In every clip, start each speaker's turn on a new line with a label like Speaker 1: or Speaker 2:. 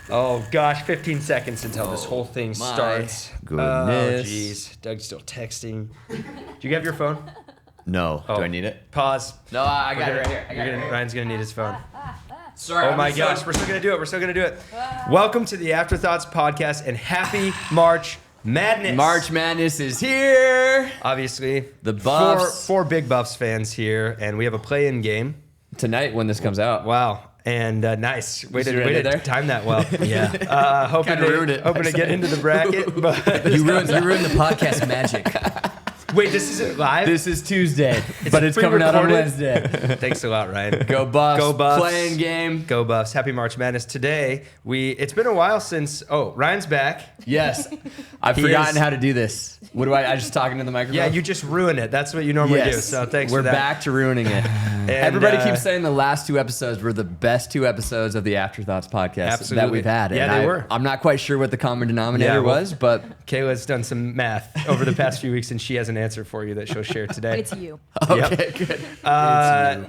Speaker 1: Oh gosh, 15 seconds until this whole thing starts.
Speaker 2: Goodness.
Speaker 1: Oh jeez, Doug's still texting. Do you have your phone?
Speaker 2: No. Do I need it?
Speaker 1: Pause.
Speaker 2: No, I got it right here.
Speaker 1: Ryan's gonna need his phone.
Speaker 2: Sorry.
Speaker 1: Oh my gosh, we're still gonna do it. Welcome to the Afterthoughts podcast and happy March Madness.
Speaker 2: March Madness is here.
Speaker 1: Obviously,
Speaker 2: The Buffs.
Speaker 1: Four big Buffs fans here, and we have a play-in game.
Speaker 2: Tonight when this comes out.
Speaker 1: Wow. And nice. Way
Speaker 2: You ready
Speaker 1: to
Speaker 2: there?
Speaker 1: time that well. Yeah. Hoping to get into the bracket. But
Speaker 3: You ruined the podcast magic.
Speaker 1: wait, this isn't live?
Speaker 2: This is Tuesday, but it's coming out on
Speaker 1: pre-recorded?
Speaker 2: Wednesday.
Speaker 1: Thanks a lot, Ryan.
Speaker 2: Go Buffs.
Speaker 1: Go Buffs.
Speaker 2: Playing game.
Speaker 1: Go Buffs. Happy March Madness. Today, it's been a while since, Ryan's back.
Speaker 2: Yes. I've
Speaker 1: He
Speaker 2: forgotten
Speaker 1: is-
Speaker 2: how to do this. What do I just talking to the microphone?
Speaker 1: Yeah, you just ruin it. That's what you normally do. So thanks
Speaker 2: We're
Speaker 1: for that.
Speaker 2: back to ruining it.
Speaker 1: And,
Speaker 2: Everybody keeps saying the last two episodes were the best two episodes of the Afterthoughts podcast
Speaker 1: Absolutely.
Speaker 2: that we've had.
Speaker 1: Yeah,
Speaker 2: And
Speaker 1: they were.
Speaker 2: I'm not quite sure what the common denominator was, but
Speaker 1: Kayla's done some math over the past few weeks, and she has an answer for you that she'll share today.
Speaker 4: It's you.
Speaker 2: okay, good.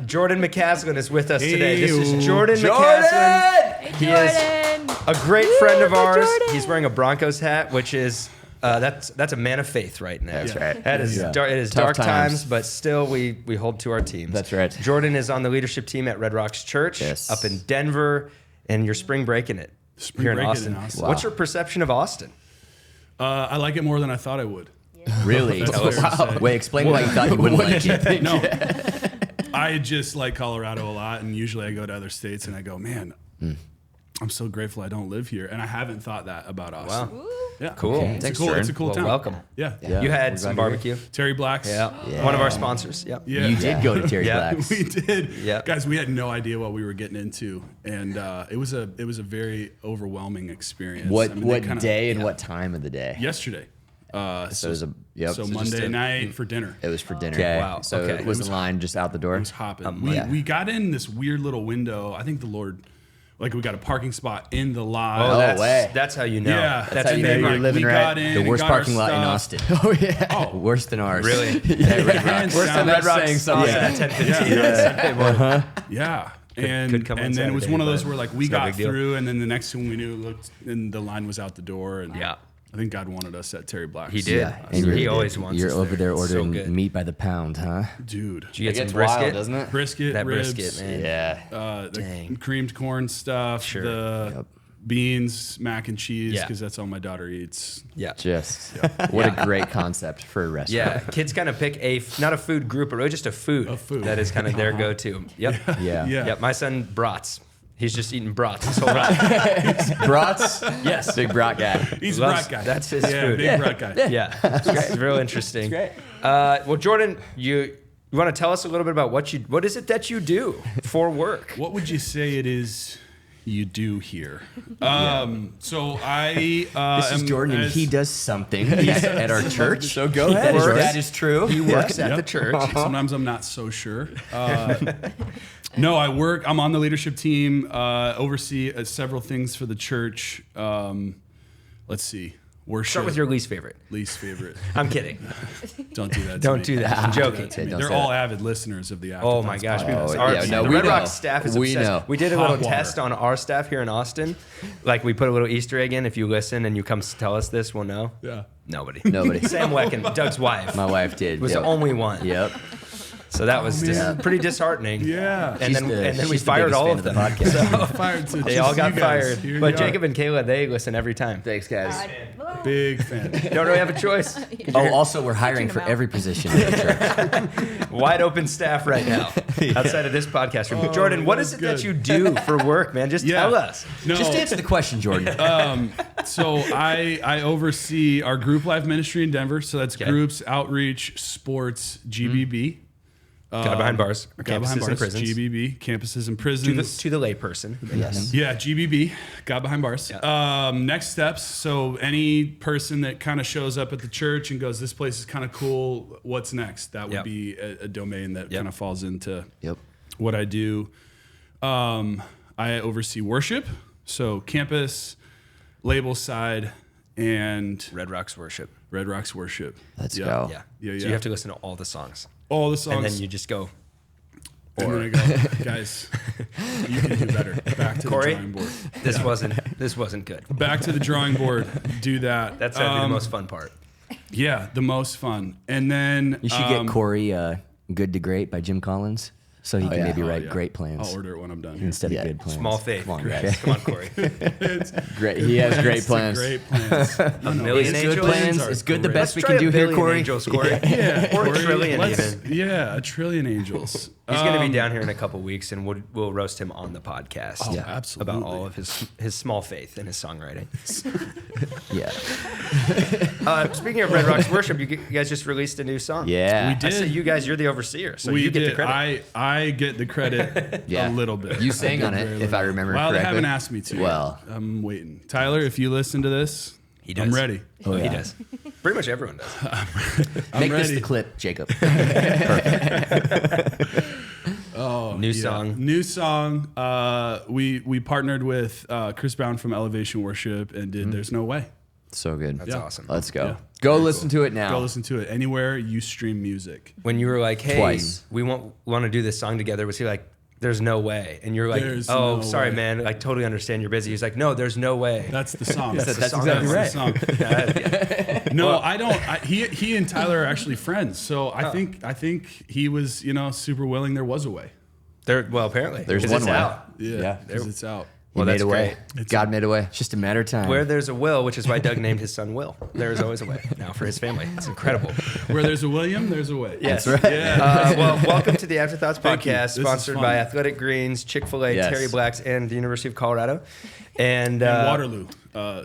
Speaker 1: Jordan Mccaslin is with us today. This is
Speaker 3: Hey-o.
Speaker 1: Jordan
Speaker 2: Jordan!
Speaker 1: Mccaslin. He is
Speaker 4: Jordan.
Speaker 1: a great friend of
Speaker 4: Woo,
Speaker 1: ours.
Speaker 4: Jordan.
Speaker 1: He's wearing a Broncos hat, which is that's a man of faith right now.
Speaker 2: That's right.
Speaker 1: That is
Speaker 2: Yeah.
Speaker 1: it is
Speaker 2: Tough
Speaker 1: dark times,
Speaker 2: times.
Speaker 1: but still we hold to our teams.
Speaker 2: That's right.
Speaker 1: Jordan is on the leadership team at Red Rocks Church
Speaker 2: Yes.
Speaker 1: up in Denver, and you're spring breaking it
Speaker 3: Spring
Speaker 1: here in
Speaker 3: breaking
Speaker 1: Austin.
Speaker 3: in Austin.
Speaker 2: Wow.
Speaker 1: What's your perception of Austin?
Speaker 3: I like it more than I thought I would.
Speaker 2: Really?
Speaker 3: That's what I would say.
Speaker 2: Wait, explain why you thought you wouldn't like it.
Speaker 3: No, I just like Colorado a lot, and usually I go to other states and I go, man, I'm so grateful I don't live here, and I haven't thought that about Austin.
Speaker 1: Wow.
Speaker 3: Yeah,
Speaker 1: Cool.
Speaker 2: Okay.
Speaker 3: It's
Speaker 2: Thanks,
Speaker 3: a cool.
Speaker 2: Jordan.
Speaker 3: It's a cool
Speaker 1: Well,
Speaker 3: town.
Speaker 1: welcome.
Speaker 3: Yeah.
Speaker 2: Yeah.
Speaker 1: You had
Speaker 2: we're
Speaker 1: some
Speaker 2: glad you're
Speaker 1: barbecue.
Speaker 3: Terry Black's.
Speaker 1: Yeah.
Speaker 2: Yeah.
Speaker 1: One of our sponsors. Yep.
Speaker 3: Yeah.
Speaker 2: You did go to Terry
Speaker 1: Yeah.
Speaker 2: Black's.
Speaker 3: We did.
Speaker 1: Yeah.
Speaker 3: Guys, we had no idea what we were getting into, and it was a very overwhelming experience.
Speaker 2: What
Speaker 3: I mean, they kinda-
Speaker 2: day and what time of the day?
Speaker 3: Yesterday.
Speaker 2: So it was
Speaker 3: So
Speaker 2: just
Speaker 3: Monday night for dinner.
Speaker 2: It was for dinner.
Speaker 1: Okay. Wow.
Speaker 2: So
Speaker 1: Okay.
Speaker 2: it was the line just out the door.
Speaker 3: It was hopping.
Speaker 2: yeah.
Speaker 3: We got in this weird little window. I think the Lord, we got a parking spot in the lot.
Speaker 1: Oh,
Speaker 2: Oh, way.
Speaker 1: that's how you know.
Speaker 3: Yeah.
Speaker 2: That's how you know
Speaker 3: and
Speaker 2: you're
Speaker 3: then,
Speaker 2: living
Speaker 3: we
Speaker 2: right.
Speaker 3: got in
Speaker 2: The
Speaker 3: and
Speaker 2: worst
Speaker 3: got our
Speaker 2: parking lot in
Speaker 3: stuff.
Speaker 2: Austin. Oh yeah.
Speaker 3: Oh.
Speaker 2: Worse than ours.
Speaker 1: Really?
Speaker 2: Yeah, Red
Speaker 3: And
Speaker 2: Rocks.
Speaker 1: Worse than
Speaker 3: sound-
Speaker 1: Red Rocks
Speaker 2: saying
Speaker 1: sauce
Speaker 2: something.
Speaker 1: at 10:15.
Speaker 3: Yeah. And,
Speaker 1: could come on
Speaker 3: and then it was
Speaker 1: Saturday,
Speaker 3: one of those
Speaker 1: but
Speaker 3: where we
Speaker 1: it's no
Speaker 3: got
Speaker 1: big deal.
Speaker 3: through, and then the next thing we knew, looked and the line was out the door. And
Speaker 1: Yeah.
Speaker 3: I think God wanted us at Terry Black's.
Speaker 1: He did.
Speaker 2: Yeah,
Speaker 1: He
Speaker 2: you're-
Speaker 1: always wants
Speaker 2: You're
Speaker 1: us
Speaker 2: over there
Speaker 1: So
Speaker 2: ordering
Speaker 1: good.
Speaker 2: meat by the pound, huh?
Speaker 3: Dude.
Speaker 1: Did you get
Speaker 2: It
Speaker 1: some
Speaker 2: gets
Speaker 1: brisket?
Speaker 2: wild, doesn't it?
Speaker 3: Brisket,
Speaker 1: That
Speaker 3: ribs,
Speaker 1: brisket, man.
Speaker 2: Yeah.
Speaker 3: the
Speaker 1: Dang.
Speaker 3: creamed corn stuff,
Speaker 1: Sure.
Speaker 3: the
Speaker 2: Yep.
Speaker 3: beans, mac and cheese,
Speaker 1: Yeah.
Speaker 3: because that's all my daughter eats.
Speaker 1: Yeah.
Speaker 2: Just what a great concept for a restaurant.
Speaker 1: Yeah, kids kind of pick not a food group, but really just a food.
Speaker 3: A food.
Speaker 1: That is kind of their go-to. Yep.
Speaker 2: Yeah.
Speaker 3: Yeah.
Speaker 1: Yep. My son brats. He's just eating brats his whole life.
Speaker 2: Brats?
Speaker 1: Yes.
Speaker 2: Big brat guy.
Speaker 3: He's a
Speaker 1: Loves-
Speaker 3: brat guy.
Speaker 1: that's his
Speaker 3: yeah,
Speaker 1: food.
Speaker 3: Big brat guy.
Speaker 1: Yeah. It's real interesting.
Speaker 2: great.
Speaker 1: Well, Jordan, you want to tell us a little bit about what is it that you do for work?
Speaker 3: What would you say it is you do here? So I
Speaker 2: This is
Speaker 3: am
Speaker 2: Jordan, and
Speaker 3: as-
Speaker 2: he does something at our church. So go
Speaker 1: ahead.
Speaker 2: That is true.
Speaker 1: He works at
Speaker 3: Yep.
Speaker 1: the church.
Speaker 3: Sometimes I'm not so sure. No, I'm on the leadership team, oversee several things for the church. Let's see. Worship.
Speaker 1: Start with your least favorite.
Speaker 3: least favorite.
Speaker 1: I'm kidding.
Speaker 3: Don't do that. to
Speaker 1: Don't
Speaker 3: me.
Speaker 1: do that. I'm joking.
Speaker 2: Don't
Speaker 3: They're
Speaker 2: say
Speaker 3: all
Speaker 2: that.
Speaker 3: avid listeners of the Afterthoughts
Speaker 1: Oh my gosh,
Speaker 3: podcast.
Speaker 1: the
Speaker 2: we
Speaker 1: Red
Speaker 2: know.
Speaker 1: Rocks staff is
Speaker 2: We
Speaker 1: obsessed.
Speaker 2: know.
Speaker 1: We did a
Speaker 3: Hot
Speaker 1: little
Speaker 3: water.
Speaker 1: test on our staff here in Austin. Like we put a little Easter egg in. If you listen and you come tell us this, we'll know.
Speaker 3: Yeah.
Speaker 1: Nobody.
Speaker 2: Nobody.
Speaker 1: Sam Wekenman, Doug's wife,
Speaker 2: My wife did.
Speaker 1: was
Speaker 2: Yep.
Speaker 1: the only one.
Speaker 2: Yep.
Speaker 1: So that was just pretty disheartening.
Speaker 3: Yeah.
Speaker 1: And then we
Speaker 2: she's the
Speaker 1: fired
Speaker 2: biggest
Speaker 1: all
Speaker 2: fan
Speaker 1: of
Speaker 2: the
Speaker 1: them.
Speaker 2: podcast.
Speaker 3: Fired to
Speaker 1: They
Speaker 3: just
Speaker 1: all got
Speaker 3: you guys.
Speaker 1: fired.
Speaker 3: Here
Speaker 1: But
Speaker 3: you are.
Speaker 1: Jacob and Kayla, they listen every time.
Speaker 2: Thanks, guys.
Speaker 3: Big fan.
Speaker 1: Don't really have a choice.
Speaker 2: Oh, also, we're hiring for
Speaker 4: them out.
Speaker 2: every position in the church.
Speaker 1: Wide open staff right now outside of this podcast room. Jordan, what is it that
Speaker 3: that's
Speaker 1: you do for work, man? Just
Speaker 3: Yeah.
Speaker 1: tell us.
Speaker 3: No.
Speaker 2: Just answer the question, Jordan.
Speaker 3: So I oversee our group life ministry in Denver. So that's groups, outreach, sports, GBB.
Speaker 1: God behind bars. Or
Speaker 3: God
Speaker 1: campuses
Speaker 3: behind
Speaker 1: and
Speaker 3: bars,
Speaker 1: prisons.
Speaker 3: GBB, campuses and prisons.
Speaker 1: To the layperson.
Speaker 2: Yes.
Speaker 3: Yeah, GBB, God behind bars. Next steps. So any person that kind of shows up at the church and goes, this place is kind of cool. What's next? That would
Speaker 1: Yep.
Speaker 3: be a domain that kind of falls into
Speaker 2: Yep.
Speaker 3: what I do. I oversee worship. So campus, label side, and
Speaker 1: Red Rocks worship.
Speaker 3: Red Rocks worship.
Speaker 2: Let's
Speaker 3: Yeah.
Speaker 2: go.
Speaker 1: Yeah.
Speaker 3: Yeah,
Speaker 1: So
Speaker 3: yeah.
Speaker 1: you have to listen to all the songs.
Speaker 3: All the songs.
Speaker 1: And then you just go.
Speaker 3: And then I go, guys, you can do better. Back to
Speaker 1: Corey?
Speaker 3: the drawing board.
Speaker 1: This wasn't good.
Speaker 3: Back to the drawing board. Do that.
Speaker 1: That's gotta be the most fun part.
Speaker 3: Yeah, the most fun. And then
Speaker 4: You should get Corey Good to Great by Jim Collins, so he can maybe write
Speaker 3: yeah.
Speaker 4: great plans
Speaker 3: I'll order it when I'm done. Here.
Speaker 4: instead of good plans.
Speaker 1: Small faith.
Speaker 4: Come on,
Speaker 1: Chris.
Speaker 4: guys.
Speaker 1: Come on, Corey.
Speaker 2: Great. He has great
Speaker 3: It's
Speaker 2: plans.
Speaker 3: Great plans.
Speaker 1: A million
Speaker 4: Good
Speaker 1: angels.
Speaker 4: plans
Speaker 3: are
Speaker 4: is good. The
Speaker 3: great.
Speaker 4: best we
Speaker 1: Let's try
Speaker 4: can do
Speaker 1: a
Speaker 4: here,
Speaker 1: billion
Speaker 4: Corey.
Speaker 1: angels, Corey.
Speaker 3: Yeah,
Speaker 1: Or a
Speaker 3: Corey,
Speaker 1: trillion
Speaker 3: let's-
Speaker 1: even.
Speaker 3: Yeah, a trillion angels.
Speaker 1: He's going to be down here in a couple weeks, and we'll roast him on the podcast.
Speaker 3: Oh, absolutely.
Speaker 1: About all of his small faith in his songwriting.
Speaker 4: Yeah.
Speaker 1: Speaking of Red Rocks Worship, you guys just released a new song.
Speaker 4: Yeah.
Speaker 3: We
Speaker 1: I say
Speaker 3: did.
Speaker 1: you guys, you're the overseer, so
Speaker 3: we
Speaker 1: you get
Speaker 3: did.
Speaker 1: the credit.
Speaker 3: I get the credit
Speaker 2: Yeah.
Speaker 3: a little bit.
Speaker 2: You sang on it,
Speaker 3: Very
Speaker 2: if I
Speaker 3: little.
Speaker 2: remember
Speaker 3: Well,
Speaker 2: correctly.
Speaker 3: they haven't asked me to.
Speaker 4: Well.
Speaker 3: yet. I'm waiting. Tyler, if you listen to this,
Speaker 1: He does.
Speaker 3: I'm ready.
Speaker 4: Oh,
Speaker 1: He
Speaker 4: yeah.
Speaker 1: does. Pretty much everyone does.
Speaker 3: I'm
Speaker 4: Make this
Speaker 3: ready.
Speaker 4: the clip, Jacob.
Speaker 1: New song.
Speaker 3: New song. We partnered with Chris Brown from Elevation Worship and did "There's No Way."
Speaker 2: So good.
Speaker 1: That's
Speaker 3: Yeah.
Speaker 1: awesome.
Speaker 2: Let's go.
Speaker 3: Yeah.
Speaker 2: Go listen to it now.
Speaker 3: Go listen to it anywhere you stream music.
Speaker 1: When you were like, "Hey,
Speaker 2: Twice.
Speaker 1: we want to do this song together," was he like, "There's no way," and you're like,
Speaker 3: There's
Speaker 1: "Oh,
Speaker 3: no
Speaker 1: sorry,
Speaker 3: way."
Speaker 1: man. Like, totally understand you're busy." He's like, "No, there's no way."
Speaker 3: That's the song.
Speaker 1: That's
Speaker 2: That's
Speaker 1: song.
Speaker 2: exactly
Speaker 3: That's
Speaker 2: right.
Speaker 3: the song. No, I don't. He and Tyler are actually friends, so
Speaker 1: Oh.
Speaker 3: I think he was super willing. There was a way.
Speaker 1: Well, apparently,
Speaker 2: There's
Speaker 1: 'cause
Speaker 2: one
Speaker 1: it's
Speaker 2: way.
Speaker 1: out.
Speaker 3: Yeah, because it's out.
Speaker 2: He
Speaker 1: Well,
Speaker 2: made
Speaker 1: that's
Speaker 2: a way.
Speaker 1: great.
Speaker 2: God made a way.
Speaker 4: It's just a matter of time.
Speaker 1: Where there's a will, which is why Doug named his son Will. There is always a way now for his family. It's incredible.
Speaker 3: Where there's a William, there's a way.
Speaker 1: Yes.
Speaker 2: That's right.
Speaker 3: Yeah.
Speaker 1: Well, welcome to the Afterthoughts
Speaker 3: Thank you.
Speaker 1: podcast,
Speaker 3: This is
Speaker 1: sponsored
Speaker 3: fun.
Speaker 1: by Athletic Greens, Chick-fil-A,
Speaker 2: Yes.
Speaker 1: Terry Blacks, and the University of Colorado. And,
Speaker 3: And Waterloo,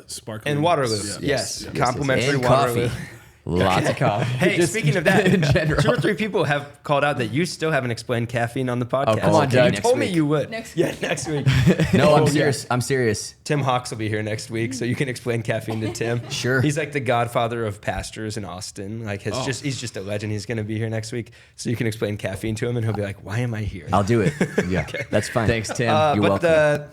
Speaker 3: sparkling.
Speaker 1: And Waterloo.
Speaker 3: Yeah.
Speaker 1: Yes.
Speaker 3: Yeah.
Speaker 1: Complimentary
Speaker 4: And
Speaker 1: Waterloo.
Speaker 4: coffee.
Speaker 2: Lots of coffee.
Speaker 1: Hey,
Speaker 2: Just
Speaker 1: speaking of that,
Speaker 2: in general.
Speaker 1: 2 or 3 people have called out that you still haven't explained caffeine on the podcast.
Speaker 2: come on,
Speaker 1: You
Speaker 2: Doug.
Speaker 1: told me
Speaker 4: Next
Speaker 1: you would.
Speaker 5: Next
Speaker 1: Yeah, next week.
Speaker 4: No, I'm
Speaker 1: Oh,
Speaker 4: serious. I'm serious.
Speaker 1: Tim Hawks will be here next week, so you can explain caffeine to Tim.
Speaker 4: Sure.
Speaker 1: He's like the godfather of pastors in Austin. Like, he's just a legend. He's going to be here next week, so you can explain caffeine to him, and he'll be like, "Why am I here?"
Speaker 4: I'll do it. Yeah, that's fine.
Speaker 2: Thanks, Tim.
Speaker 4: You're
Speaker 1: but
Speaker 4: welcome.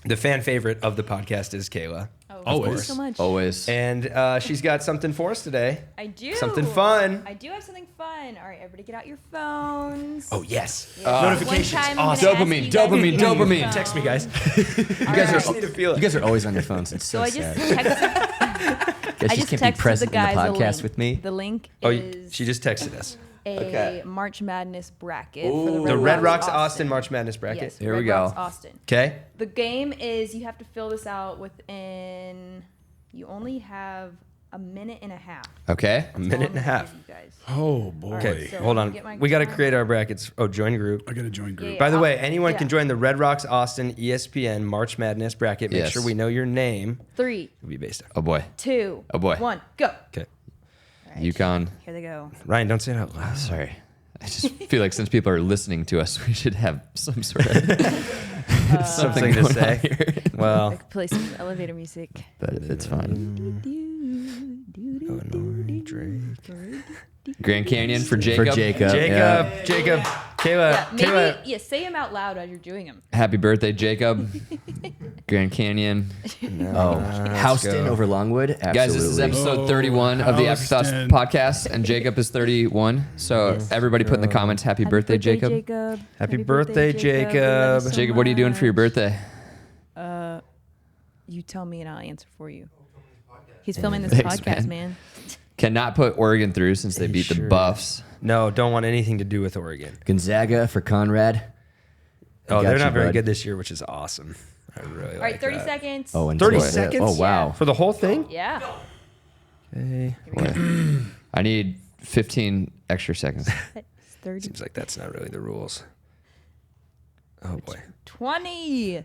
Speaker 1: the fan favorite of the podcast is Kayla,
Speaker 5: Oh,
Speaker 3: Always.
Speaker 5: thank you so much.
Speaker 2: Always.
Speaker 1: and she's got something for us today.
Speaker 5: I do.
Speaker 1: Something fun.
Speaker 5: I do have something fun. All right, everybody get out your phones.
Speaker 1: Oh yes,
Speaker 5: Yeah.
Speaker 1: notifications.
Speaker 5: One time I'm
Speaker 1: Awesome.
Speaker 5: gonna ask
Speaker 2: Dopamine,
Speaker 5: you guys
Speaker 2: dopamine,
Speaker 5: to get your
Speaker 2: dopamine.
Speaker 5: phone.
Speaker 1: Text me, guys.
Speaker 5: You
Speaker 4: guys
Speaker 1: I just need to feel
Speaker 4: You
Speaker 1: it.
Speaker 4: guys are always on your phones. It's so
Speaker 5: So I just
Speaker 4: sad.
Speaker 5: texted,
Speaker 4: Guys
Speaker 5: I
Speaker 4: just
Speaker 5: just
Speaker 4: can't be
Speaker 5: texted
Speaker 4: present
Speaker 5: the
Speaker 4: in the
Speaker 5: guys
Speaker 4: podcast
Speaker 5: link.
Speaker 4: with me.
Speaker 5: The link
Speaker 1: Oh,
Speaker 5: is
Speaker 1: she just texted us.
Speaker 5: a
Speaker 2: Okay.
Speaker 5: March Madness bracket for
Speaker 4: Ooh.
Speaker 1: The Red Rocks Austin March Madness bracket.
Speaker 5: Yes,
Speaker 2: Here
Speaker 5: Red
Speaker 2: we go.
Speaker 5: Rocks Austin.
Speaker 1: Okay.
Speaker 5: The game is you have to fill this out within. You only have a minute and a half.
Speaker 2: Okay.
Speaker 1: A
Speaker 5: That's all
Speaker 1: minute
Speaker 5: I'm
Speaker 1: and a
Speaker 5: gonna
Speaker 1: half.
Speaker 5: give you guys.
Speaker 3: Oh boy.
Speaker 1: Okay,
Speaker 5: so
Speaker 1: hold on.
Speaker 5: get my
Speaker 1: We got to
Speaker 5: time.
Speaker 1: create our brackets. Oh, join group.
Speaker 3: I gotta join group.
Speaker 5: Yeah.
Speaker 1: By the way, anyone can
Speaker 5: Yeah.
Speaker 1: join the Red Rocks Austin ESPN March Madness bracket. Make
Speaker 2: Yes.
Speaker 1: sure we know your name.
Speaker 5: 3,
Speaker 1: It'll be based on.
Speaker 2: Oh boy.
Speaker 5: 2,
Speaker 2: Oh, boy.
Speaker 5: 1, go.
Speaker 1: Okay.
Speaker 5: All right,
Speaker 2: UConn.
Speaker 5: Here they go.
Speaker 1: Ryan, don't say it out loud.
Speaker 2: Sorry. I just feel like since people are listening to us, we should have some sort of
Speaker 1: Something to
Speaker 2: going
Speaker 1: say.
Speaker 2: on here.
Speaker 5: I
Speaker 1: Well,
Speaker 5: could play some elevator music.
Speaker 2: But it's fine.
Speaker 1: Illinois, Drake.
Speaker 2: Grand Canyon for Jacob.
Speaker 4: For Jacob.
Speaker 1: Jacob, Kayla,
Speaker 5: Yeah, maybe
Speaker 1: Kayla.
Speaker 5: say them out loud as you're doing them.
Speaker 2: Happy birthday, Jacob. Grand Canyon.
Speaker 4: Oh, Houston
Speaker 1: go.
Speaker 4: over Longwood. Absolutely.
Speaker 2: Guys, this is episode 31 of the Afterthoughts
Speaker 3: Houston.
Speaker 2: podcast, and Jacob is 31. So everybody put in the comments, happy birthday, Jacob.
Speaker 1: Happy birthday, Jacob.
Speaker 2: Jacob, what are you doing for your birthday?
Speaker 5: You tell me and I'll answer for you. He's filming this
Speaker 2: Thanks,
Speaker 5: podcast,
Speaker 2: man.
Speaker 5: man.
Speaker 2: Cannot put Oregon through since they beat the
Speaker 1: Sure.
Speaker 2: Buffs.
Speaker 1: No, don't want anything to do with Oregon.
Speaker 4: Gonzaga for Conrad.
Speaker 1: Oh,
Speaker 4: got
Speaker 1: they're
Speaker 4: you,
Speaker 1: not very
Speaker 4: bud.
Speaker 1: good this year, which is awesome. I really
Speaker 5: All
Speaker 1: like
Speaker 5: right, 30
Speaker 1: that.
Speaker 5: seconds.
Speaker 4: Oh, and
Speaker 1: 30
Speaker 4: boy,
Speaker 1: seconds?
Speaker 4: Oh, wow.
Speaker 1: For the whole thing?
Speaker 5: Yeah.
Speaker 1: Okay.
Speaker 2: I need 15 extra seconds.
Speaker 5: It's 30.
Speaker 1: Seems like that's not really the rules. Oh boy.
Speaker 5: 20.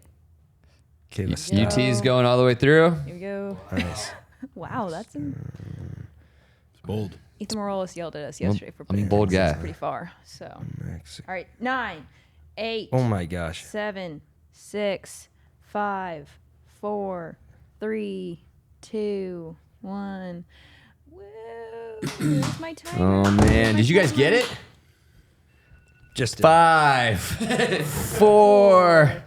Speaker 1: Okay, let's
Speaker 5: Yeah.
Speaker 1: stop.
Speaker 2: UT's going all the way through.
Speaker 5: Here we go.
Speaker 1: Nice.
Speaker 5: Wow, that's
Speaker 3: It's bold.
Speaker 5: Ethan Morales yelled at us yesterday for
Speaker 2: I'm a
Speaker 5: putting
Speaker 2: bold
Speaker 5: this
Speaker 2: guy.
Speaker 5: pretty far. So, all
Speaker 1: Mexico.
Speaker 5: right, 9, 8,
Speaker 1: Oh my gosh.
Speaker 5: 7, 6, 5, 4, 3, 2, 1. Woo! Where's my timer?
Speaker 4: Oh, man. Did you guys get it?
Speaker 1: Just did.
Speaker 4: 5, 4,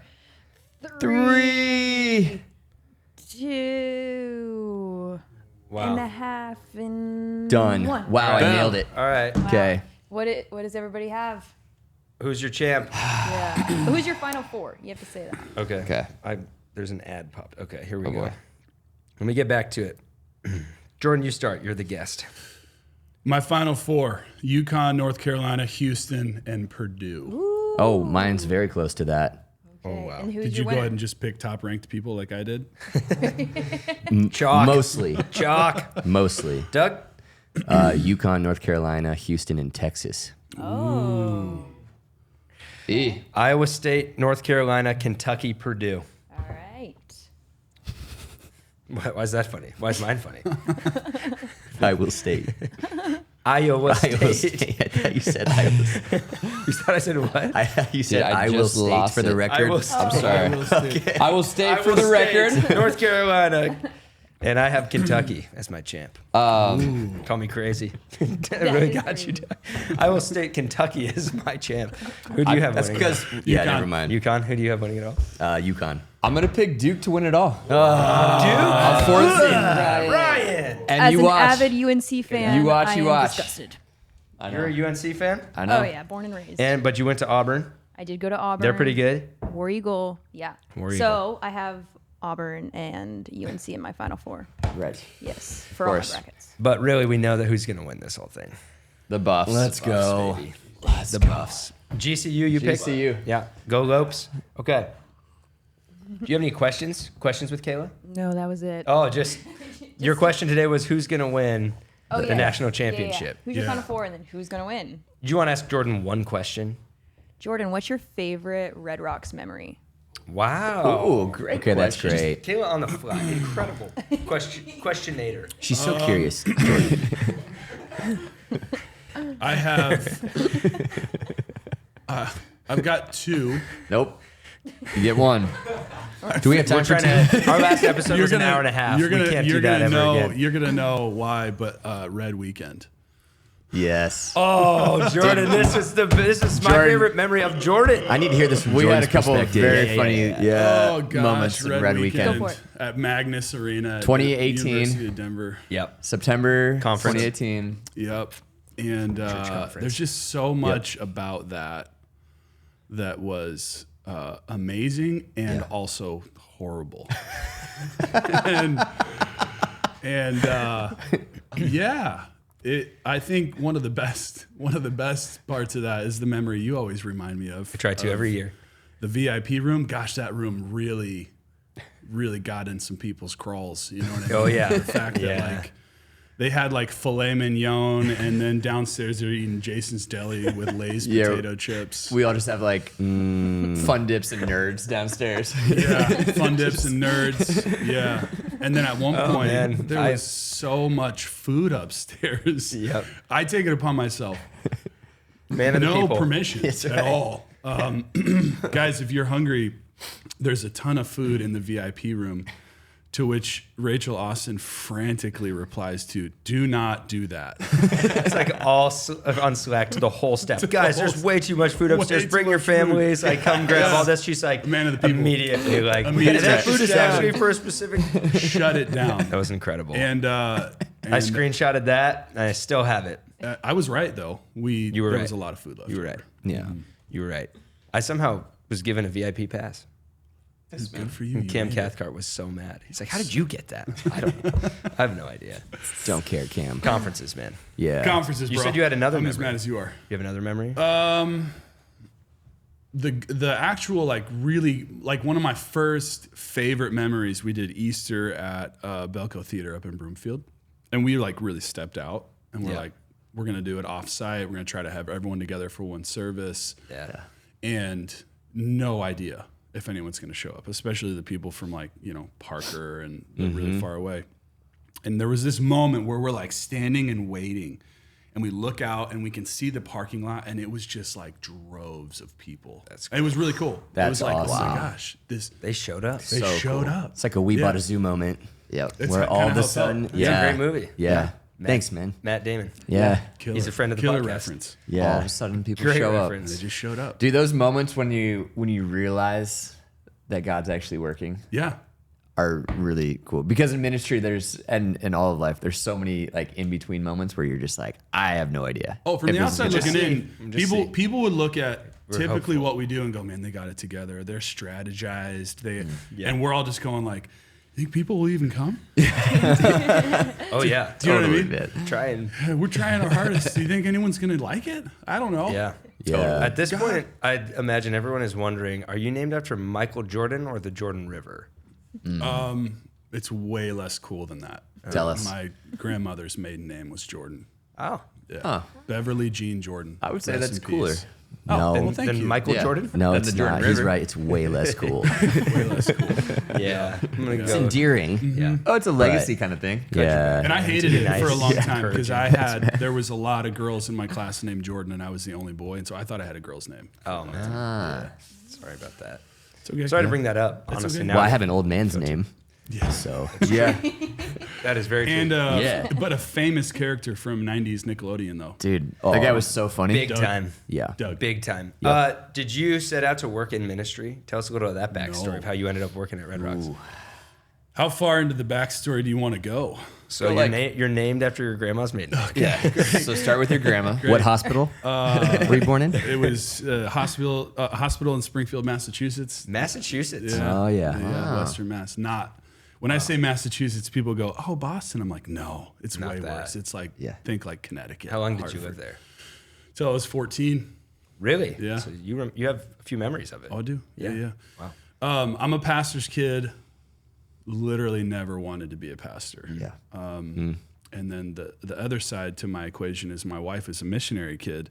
Speaker 4: 3.
Speaker 5: 2
Speaker 1: Wow.
Speaker 5: and a half and
Speaker 4: Done.
Speaker 5: 1.
Speaker 4: Wow, I
Speaker 1: Boom.
Speaker 4: nailed it.
Speaker 1: All right.
Speaker 5: Wow.
Speaker 4: Okay.
Speaker 5: What does everybody have?
Speaker 1: Who's your champ?
Speaker 5: Yeah. Who's your final four? You have to say that.
Speaker 1: Okay.
Speaker 2: Okay.
Speaker 1: There's an ad popped. Okay, here we go.
Speaker 2: boy.
Speaker 1: Let me get back to it. Jordan, you start. You're the guest.
Speaker 3: My final four: UConn, North Carolina, Houston, and Purdue.
Speaker 4: Oh, mine's very close to that.
Speaker 5: Okay.
Speaker 1: wow.
Speaker 5: And who's
Speaker 3: Did
Speaker 5: your
Speaker 3: you go
Speaker 5: winner?
Speaker 3: ahead and just pick top-ranked people like I did?
Speaker 1: Chalk.
Speaker 4: Mostly.
Speaker 1: Chalk.
Speaker 4: Mostly.
Speaker 1: Doug?
Speaker 4: UConn, North Carolina, Houston, and Texas.
Speaker 5: Oh.
Speaker 2: E.
Speaker 1: Iowa State, North Carolina, Kentucky, Purdue.
Speaker 5: All right.
Speaker 1: Why is that funny? Why is mine funny?
Speaker 4: Iowa State.
Speaker 1: Iowa State.
Speaker 4: Iowa State. I thought you said Iowa State.
Speaker 1: You thought I said what?
Speaker 4: You said
Speaker 2: I
Speaker 4: Iowa
Speaker 2: just
Speaker 4: State
Speaker 2: lost
Speaker 4: for the
Speaker 2: it.
Speaker 4: record.
Speaker 1: Iowa State.
Speaker 2: I'm sorry. I will state for
Speaker 1: Iowa
Speaker 2: the
Speaker 1: State,
Speaker 2: record.
Speaker 1: North Carolina. And I have Kentucky as my champ. Call me crazy. I really got you. Doug. Iowa State, Kentucky is my champ. Who do you have
Speaker 4: That's
Speaker 1: winning?
Speaker 4: because, yeah,
Speaker 3: UConn.
Speaker 4: never mind.
Speaker 1: UConn. Who do you have winning it all?
Speaker 4: UConn.
Speaker 2: I'm gonna pick Duke to win it all.
Speaker 1: Dude.
Speaker 2: I'm fourth seed.
Speaker 1: Ryan.
Speaker 2: And
Speaker 5: As
Speaker 2: you
Speaker 5: an
Speaker 2: watch.
Speaker 5: avid UNC fan,
Speaker 2: You watch,
Speaker 5: I
Speaker 2: you
Speaker 5: am
Speaker 2: watch.
Speaker 5: disgusted.
Speaker 2: I
Speaker 1: You're
Speaker 2: know.
Speaker 1: a UNC fan?
Speaker 2: I know.
Speaker 5: Oh yeah, born and raised.
Speaker 1: But you went to Auburn.
Speaker 5: I did go to Auburn.
Speaker 1: They're pretty good.
Speaker 5: War Eagle. Yeah.
Speaker 1: War
Speaker 5: So I have Auburn and UNC in my final four.
Speaker 4: Right.
Speaker 5: Yes, for all my
Speaker 2: course.
Speaker 5: brackets.
Speaker 1: But really, we know that who's going to win this whole thing.
Speaker 2: The Buffs.
Speaker 4: Let's go.
Speaker 1: Baby. The Buffs. GCU, you pick?
Speaker 2: GCU.
Speaker 1: Yeah. Go Lopes. Okay. Do you have any questions? Questions with Kayla?
Speaker 5: No, that was it.
Speaker 1: Oh, just your question today was who's going to win
Speaker 5: Oh,
Speaker 1: the
Speaker 5: yeah.
Speaker 1: national
Speaker 5: Yeah, yeah, yeah.
Speaker 1: championship.
Speaker 5: Who's your
Speaker 3: Yeah.
Speaker 5: final four, and then who's gonna win?
Speaker 1: Do you want to ask Jordan one question?
Speaker 5: Jordan, what's your favorite Red Rocks memory?
Speaker 1: Wow.
Speaker 4: Ooh, great. Okay, that's
Speaker 1: question.
Speaker 4: great.
Speaker 1: Kayla on the fly. Incredible. Questionator.
Speaker 4: She's so curious. Jordan.
Speaker 3: I have. I've got two.
Speaker 2: Nope. You get one.
Speaker 4: Do we have time
Speaker 1: We're
Speaker 4: for
Speaker 1: trying
Speaker 4: two?
Speaker 1: to. Our last episode was an hour and a half.
Speaker 3: You're gonna,
Speaker 1: we can't
Speaker 3: you're
Speaker 1: do that
Speaker 3: gonna
Speaker 1: ever
Speaker 3: know.
Speaker 1: again.
Speaker 3: You're gonna know why, but Red Weekend.
Speaker 4: Yes.
Speaker 1: Oh, Jordan, this is my
Speaker 4: Jordan.
Speaker 1: favorite memory of Jordan.
Speaker 4: I need to hear this from
Speaker 2: We had
Speaker 4: Jordan's
Speaker 2: a couple of
Speaker 4: perspective.
Speaker 2: very funny
Speaker 3: Oh gosh,
Speaker 2: moments in Red Weekend.
Speaker 5: Go for it.
Speaker 3: at Magnus Arena, at the
Speaker 2: 2018.
Speaker 3: University of Denver.
Speaker 1: Yep.
Speaker 2: September
Speaker 1: Conference.
Speaker 2: 2018.
Speaker 3: Yep. And
Speaker 1: conference.
Speaker 3: there's just so much about that was amazing and also horrible. and yeah, I think one of the best parts of that is the memory you always remind me of.
Speaker 1: I try to every year.
Speaker 3: The VIP room. Gosh, that room really got in some people's crawls. You know what I mean?
Speaker 1: Oh, yeah.
Speaker 3: The fact
Speaker 1: Yeah.
Speaker 3: that like they had like filet mignon, and then downstairs they're eating Jason's Deli with Lay's
Speaker 2: Yeah.
Speaker 3: potato chips.
Speaker 2: We all just have like fun dips and nerds downstairs.
Speaker 3: Yeah, fun dips and nerds. Yeah, and then at one point
Speaker 1: man.
Speaker 3: there was so much food upstairs.
Speaker 1: Yep.
Speaker 3: I take it upon myself.
Speaker 1: Man of the
Speaker 3: No
Speaker 1: people.
Speaker 3: permission
Speaker 4: That's
Speaker 3: at
Speaker 4: right.
Speaker 3: all. Guys, if you're hungry, there's a ton of food in the VIP room. To which Rachel Austin frantically replies to, "Do not do that."
Speaker 1: It's like all on Slack to the whole staff. Guys, there's way too much food upstairs.
Speaker 3: Way
Speaker 1: Bring
Speaker 3: too
Speaker 1: your
Speaker 3: much food.
Speaker 1: families. Like, come grab
Speaker 3: Yes.
Speaker 1: all this. She's like,
Speaker 3: Man of the people.
Speaker 1: immediately like,
Speaker 3: Immediately.
Speaker 1: that food is
Speaker 3: Down.
Speaker 1: actually for a specific.
Speaker 3: Shut it down.
Speaker 1: That was incredible.
Speaker 3: And
Speaker 1: I screenshotted that, and I still have it.
Speaker 3: I was right though.
Speaker 1: You were
Speaker 3: there
Speaker 1: right.
Speaker 3: was a lot of food left.
Speaker 1: You were right.
Speaker 4: Yeah.
Speaker 1: You were right. I somehow was given a VIP pass.
Speaker 3: It's good for you.
Speaker 1: And Cam
Speaker 3: you made it.
Speaker 1: Cathcart was so mad. He's like, "How did you get that?" I don't know. I have no idea.
Speaker 4: Don't care, Cam.
Speaker 1: Conferences, man.
Speaker 4: Yeah.
Speaker 3: Conferences,
Speaker 1: You
Speaker 3: bro.
Speaker 1: said you had another
Speaker 3: I'm as
Speaker 1: memory.
Speaker 3: mad as you are.
Speaker 1: You have another memory?
Speaker 3: The actual like really like one of my first favorite memories. We did Easter at Belco Theater up in Broomfield, and we like really stepped out, and we're
Speaker 1: Yeah.
Speaker 3: like, we're gonna do it off-site. We're gonna try to have everyone together for one service,
Speaker 1: Yeah.
Speaker 3: and no idea if anyone's gonna show up, especially the people from like Parker and they're really far away. And there was this moment where we're like standing and waiting, and we look out and we can see the parking lot, and it was just like droves of people. It was really cool.
Speaker 4: That's
Speaker 3: it was like,
Speaker 4: awesome.
Speaker 3: oh my gosh,
Speaker 1: They showed up.
Speaker 3: they showed up.
Speaker 4: It's like a We
Speaker 3: Yeah.
Speaker 4: Bought a Zoo moment.
Speaker 2: Yep.
Speaker 3: It's
Speaker 4: Where
Speaker 3: kinda
Speaker 4: all of
Speaker 3: how
Speaker 4: a
Speaker 3: it
Speaker 4: sudden,
Speaker 3: felt.
Speaker 1: It's a great movie.
Speaker 4: Yeah.
Speaker 1: Matt-
Speaker 4: Thanks, man.
Speaker 1: Matt Damon.
Speaker 4: Yeah.
Speaker 3: Killer,
Speaker 1: He's a friend of the
Speaker 3: killer
Speaker 1: podcast.
Speaker 3: reference.
Speaker 2: All
Speaker 4: Yeah.
Speaker 2: of a sudden, people
Speaker 1: Great
Speaker 2: show
Speaker 1: reference.
Speaker 3: They just showed up.
Speaker 2: up. Dude, those moments when you realize that God's actually working
Speaker 3: Yeah.
Speaker 2: are really cool. Because in ministry, there's and in all of life, there's so many like in between moments where you're just like, I have no idea.
Speaker 3: Oh, from
Speaker 2: if
Speaker 3: the
Speaker 2: this is
Speaker 3: outside
Speaker 2: gonna-
Speaker 3: looking in,
Speaker 1: Just see.
Speaker 3: people would look at typically what we do and go, man, they got it together. They're strategized. And we're all just going like, you think people will even come?
Speaker 1: Oh yeah,
Speaker 3: Do you know what I mean?
Speaker 1: Trying.
Speaker 3: We're trying our hardest. Do you think anyone's going to like it? I don't know.
Speaker 1: Yeah.
Speaker 4: Yeah.
Speaker 1: At this point, I'd imagine everyone is wondering: are you named after Michael Jordan or the Jordan River?
Speaker 3: It's way less cool than that.
Speaker 4: Tell us.
Speaker 3: My grandmother's maiden name was Jordan.
Speaker 1: Oh,
Speaker 3: Yeah.
Speaker 2: Huh.
Speaker 3: Beverly Jean Jordan.
Speaker 2: I would say
Speaker 3: Rest
Speaker 2: that's
Speaker 3: in
Speaker 2: cooler.
Speaker 3: peace.
Speaker 4: No.
Speaker 3: well, thank
Speaker 1: then
Speaker 3: you.
Speaker 1: Michael
Speaker 2: Yeah.
Speaker 1: Jordan.
Speaker 4: No,
Speaker 2: Than
Speaker 4: it's
Speaker 2: the Jordan
Speaker 4: not. He's
Speaker 2: River.
Speaker 4: right. It's way less cool.
Speaker 3: Way less cool.
Speaker 1: Yeah, I'm gonna
Speaker 4: It's
Speaker 1: go.
Speaker 4: endearing.
Speaker 1: Yeah.
Speaker 2: Oh, it's a legacy kind of thing.
Speaker 4: Yeah.
Speaker 3: And I hated it
Speaker 1: nice.
Speaker 3: for a long
Speaker 1: Yeah.
Speaker 3: time because there was a lot of girls in my class named Jordan, and I was the only boy, and so I thought I had a girl's name.
Speaker 1: Oh man,
Speaker 2: Ah.
Speaker 1: sorry about that.
Speaker 3: It's okay.
Speaker 1: Sorry to bring that up.
Speaker 3: That's
Speaker 1: Honestly,
Speaker 3: okay.
Speaker 1: now
Speaker 4: Well, I have an old man's name.
Speaker 3: Yeah.
Speaker 4: So
Speaker 2: Yeah.
Speaker 1: that is very true.
Speaker 3: And
Speaker 4: Yeah.
Speaker 3: but a famous character from '90s Nickelodeon though.
Speaker 4: dude,
Speaker 2: That guy was so funny.
Speaker 1: big
Speaker 3: Doug.
Speaker 1: time.
Speaker 4: yeah.
Speaker 3: Doug.
Speaker 1: Big time.
Speaker 4: Yep.
Speaker 1: Did you set out to work in ministry? Tell us a little of that backstory
Speaker 3: No.
Speaker 1: of how you ended up working at Red Rocks.
Speaker 3: How far into the backstory do you want to go?
Speaker 1: So you're named after your grandma's maiden name.
Speaker 2: Yeah. So start with your grandma.
Speaker 4: What hospital were you born in?
Speaker 3: It was hospital in Springfield, Massachusetts.
Speaker 1: Massachusetts.
Speaker 4: Oh yeah.
Speaker 3: Yeah, Western Mass. Not when I say Massachusetts, people go, "Oh, Boston." I'm like, no, it's
Speaker 1: Not
Speaker 3: way
Speaker 1: that.
Speaker 3: worse. It's like
Speaker 4: Yeah.
Speaker 3: think like Connecticut.
Speaker 1: How long did you
Speaker 3: Hartford.
Speaker 1: live there?
Speaker 3: Till I was 14.
Speaker 1: Really?
Speaker 3: Yeah.
Speaker 1: So you have a few memories of it.
Speaker 3: Oh, I do.
Speaker 1: Yeah.
Speaker 3: Yeah.
Speaker 1: Wow.
Speaker 3: I'm a pastor's kid. Literally never wanted to be a pastor.
Speaker 4: Yeah.
Speaker 3: And then the other side to my equation is my wife is a missionary kid,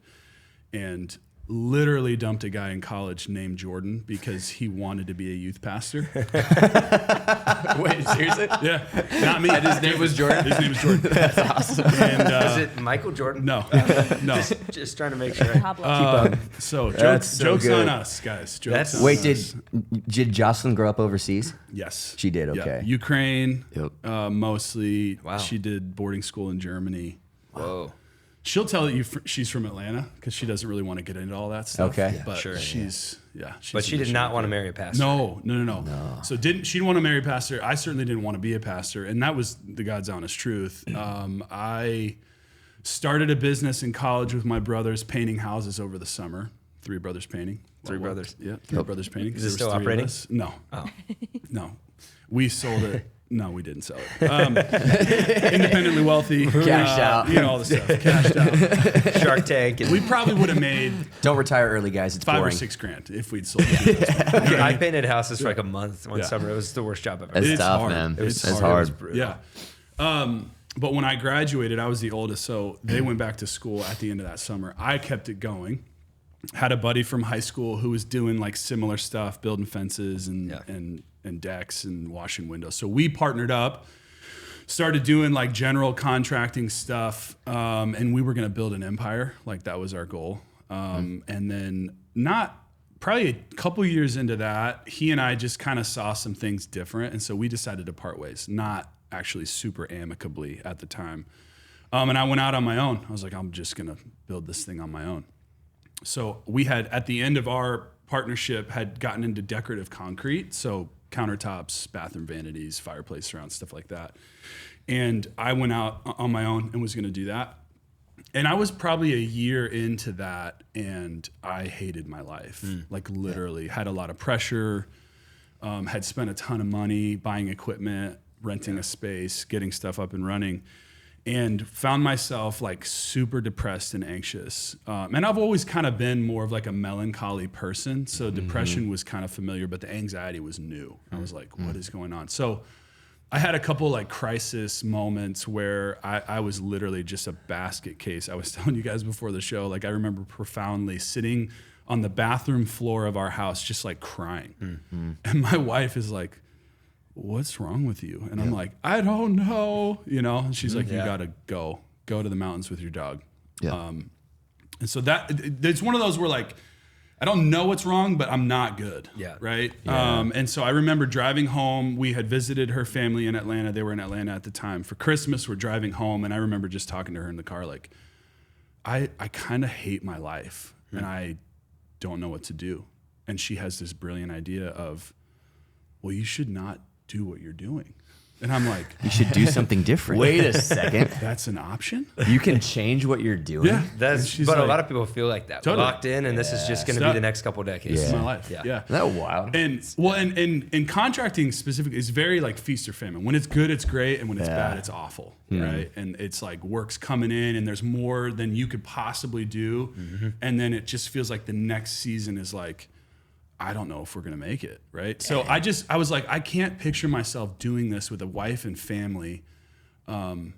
Speaker 3: and literally dumped a guy in college named Jordan because he wanted to be a youth pastor.
Speaker 2: Wait, seriously?
Speaker 3: Yeah, not me.
Speaker 2: His name was Jordan?
Speaker 3: His name was Jordan. That's awesome. And,
Speaker 1: Is it Michael Jordan?
Speaker 3: no, no.
Speaker 1: Just trying to make sure.
Speaker 5: Pablo.
Speaker 3: So
Speaker 4: That's so
Speaker 3: jokes
Speaker 4: good.
Speaker 3: on us, guys. Jokes
Speaker 1: That's-
Speaker 3: on
Speaker 4: Wait,
Speaker 3: us.
Speaker 4: did Jocelyn grow up overseas?
Speaker 3: Yes,
Speaker 4: She did,
Speaker 3: Yeah.
Speaker 4: okay.
Speaker 3: Ukraine,
Speaker 4: Yep.
Speaker 3: mostly.
Speaker 1: Wow.
Speaker 3: She did boarding school in Germany.
Speaker 1: Whoa.
Speaker 3: She'll tell you she's from Atlanta because she doesn't really want to get into all that stuff.
Speaker 4: Okay.
Speaker 3: but
Speaker 1: sure.
Speaker 3: she's
Speaker 1: But she did not want to marry a pastor.
Speaker 3: No. So she didn't want to marry a pastor. I certainly didn't want to be a pastor, and that was the God's honest truth. I started a business in college with my brothers, painting houses over the summer. Three brothers painting.
Speaker 1: Three brothers.
Speaker 3: Yeah, three brothers painting.
Speaker 1: Is it
Speaker 3: There was
Speaker 1: still
Speaker 3: three of
Speaker 1: operating?
Speaker 3: us. No.
Speaker 1: Oh.
Speaker 3: No. We sold it. No, we didn't sell it. Independently wealthy.
Speaker 4: Cashed out.
Speaker 3: You know, all the stuff. Cashed out.
Speaker 1: Shark Tank. And
Speaker 3: We probably would have made
Speaker 4: Don't retire early, guys. It's
Speaker 3: $5 or
Speaker 4: boring.
Speaker 3: $6 if we'd sold it.
Speaker 1: I painted houses for like a month one
Speaker 3: Yeah.
Speaker 1: summer. It was the worst job I've ever
Speaker 2: It's
Speaker 1: done.
Speaker 3: It's
Speaker 2: tough,
Speaker 3: hard.
Speaker 2: man.
Speaker 3: It's
Speaker 2: It's
Speaker 3: hard.
Speaker 2: hard.
Speaker 1: It was brutal.
Speaker 3: Yeah. But when I graduated, I was the oldest, so they went back to school at the end of that summer. I kept it going. Had a buddy from high school who was doing like similar stuff, building fences and decks and washing windows. So we partnered up, started doing like general contracting stuff, and we were going to build an empire. Like that was our goal. And then probably a couple years into that, he and I just kind of saw some things different, and so we decided to part ways. Not actually super amicably at the time. And I went out on my own. I was like, I'm just going to build this thing on my own. So we had, at the end of our partnership, had gotten into decorative concrete. So countertops, bathroom vanities, fireplace surrounds, stuff like that. And I went out on my own and was going to do that. And I was probably a year into that, and I hated my life. Like literally had a lot of pressure, had spent a ton of money buying equipment, renting a space, getting stuff up and running, and found myself like super depressed and anxious. And I've always kind of been more of like a melancholy person. So depression was kind of familiar, but the anxiety was new. I was like, what is going on? So I had a couple like crisis moments where I was literally just a basket case. I was telling you guys before the show, like I remember profoundly sitting on the bathroom floor of our house, just like crying. And my wife is like, what's wrong with you? And I'm like, I don't know, and she's like, you gotta go to the mountains with your dog.
Speaker 2: Yeah.
Speaker 3: And so it's one of those where like, I don't know what's wrong, but I'm not good.
Speaker 1: Yeah.
Speaker 3: Right. And so I remember driving home. We had visited her family in Atlanta. They were in Atlanta at the time for Christmas. We're driving home, and I remember just talking to her in the car, like, I kind of hate my life, and I don't know what to do. And she has this brilliant idea of, well, you should not do what you're doing. And I'm like,
Speaker 4: You should do something different.
Speaker 2: Wait a second.
Speaker 3: that's an option?
Speaker 2: You can change what you're doing.
Speaker 3: Yeah.
Speaker 1: That's,
Speaker 3: And she's
Speaker 1: but a
Speaker 3: like,
Speaker 1: lot of people feel like that. We're
Speaker 3: Totally.
Speaker 1: locked in, and this is just going to be
Speaker 3: Stuck.
Speaker 1: the next couple decades.
Speaker 3: This is my life.
Speaker 1: Yeah.
Speaker 3: Yeah.
Speaker 2: Isn't that wild?
Speaker 3: And contracting specifically is very like feast or famine. When it's good, it's great, and when it's bad, it's awful, right? And it's like work's coming in, and there's more than you could possibly do, and then it just feels like the next season is like, I don't know if we're gonna make it, right? So I was like, I can't picture myself doing this with a wife and family, and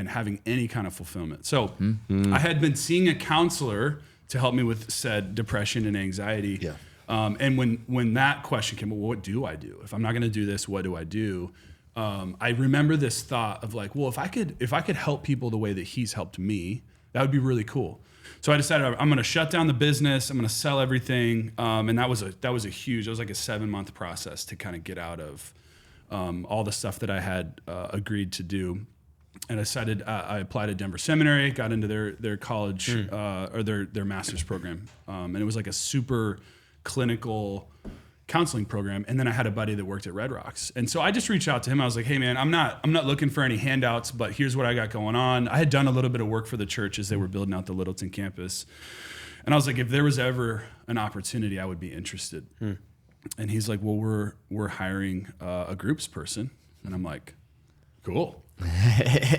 Speaker 3: having any kind of fulfillment. So I had been seeing a counselor to help me with said depression and anxiety.
Speaker 4: Yeah.
Speaker 3: And when that question came, well, what do I do? If I'm not going to do this, what do I do? I remember this thought of like, well, if I could help people the way that he's helped me, that would be really cool. So I decided I'm going to shut down the business. I'm going to sell everything. And that was like a 7-month process to kind of get out of all the stuff that I had agreed to do. And I decided I applied at Denver Seminary, got into their college or their master's program. And it was like a super clinical counseling program. And then I had a buddy that worked at Red Rocks. And so I just reached out to him. I was like, hey man, I'm not looking for any handouts, but here's what I got going on. I had done a little bit of work for the church as they were building out the Littleton campus. And I was like, if there was ever an opportunity, I would be interested. And he's like, well, we're hiring a groups person. And I'm like, cool.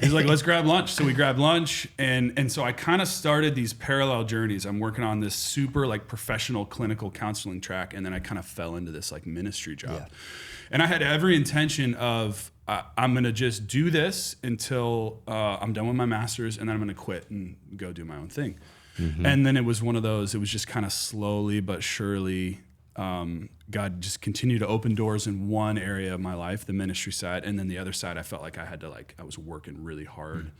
Speaker 3: He's like, let's grab lunch. So we grabbed lunch, and so I kind of started these parallel journeys. I'm working on this super like professional clinical counseling track, and then I kind of fell into this like ministry job.
Speaker 4: Yeah.
Speaker 3: And I had every intention of I'm gonna just do this until I'm done with my master's, and then I'm gonna quit and go do my own thing. And then it was one of those. It was just kind of slowly but surely. God just continued to open doors in one area of my life, the ministry side, and then the other side, I felt like I was working really hard.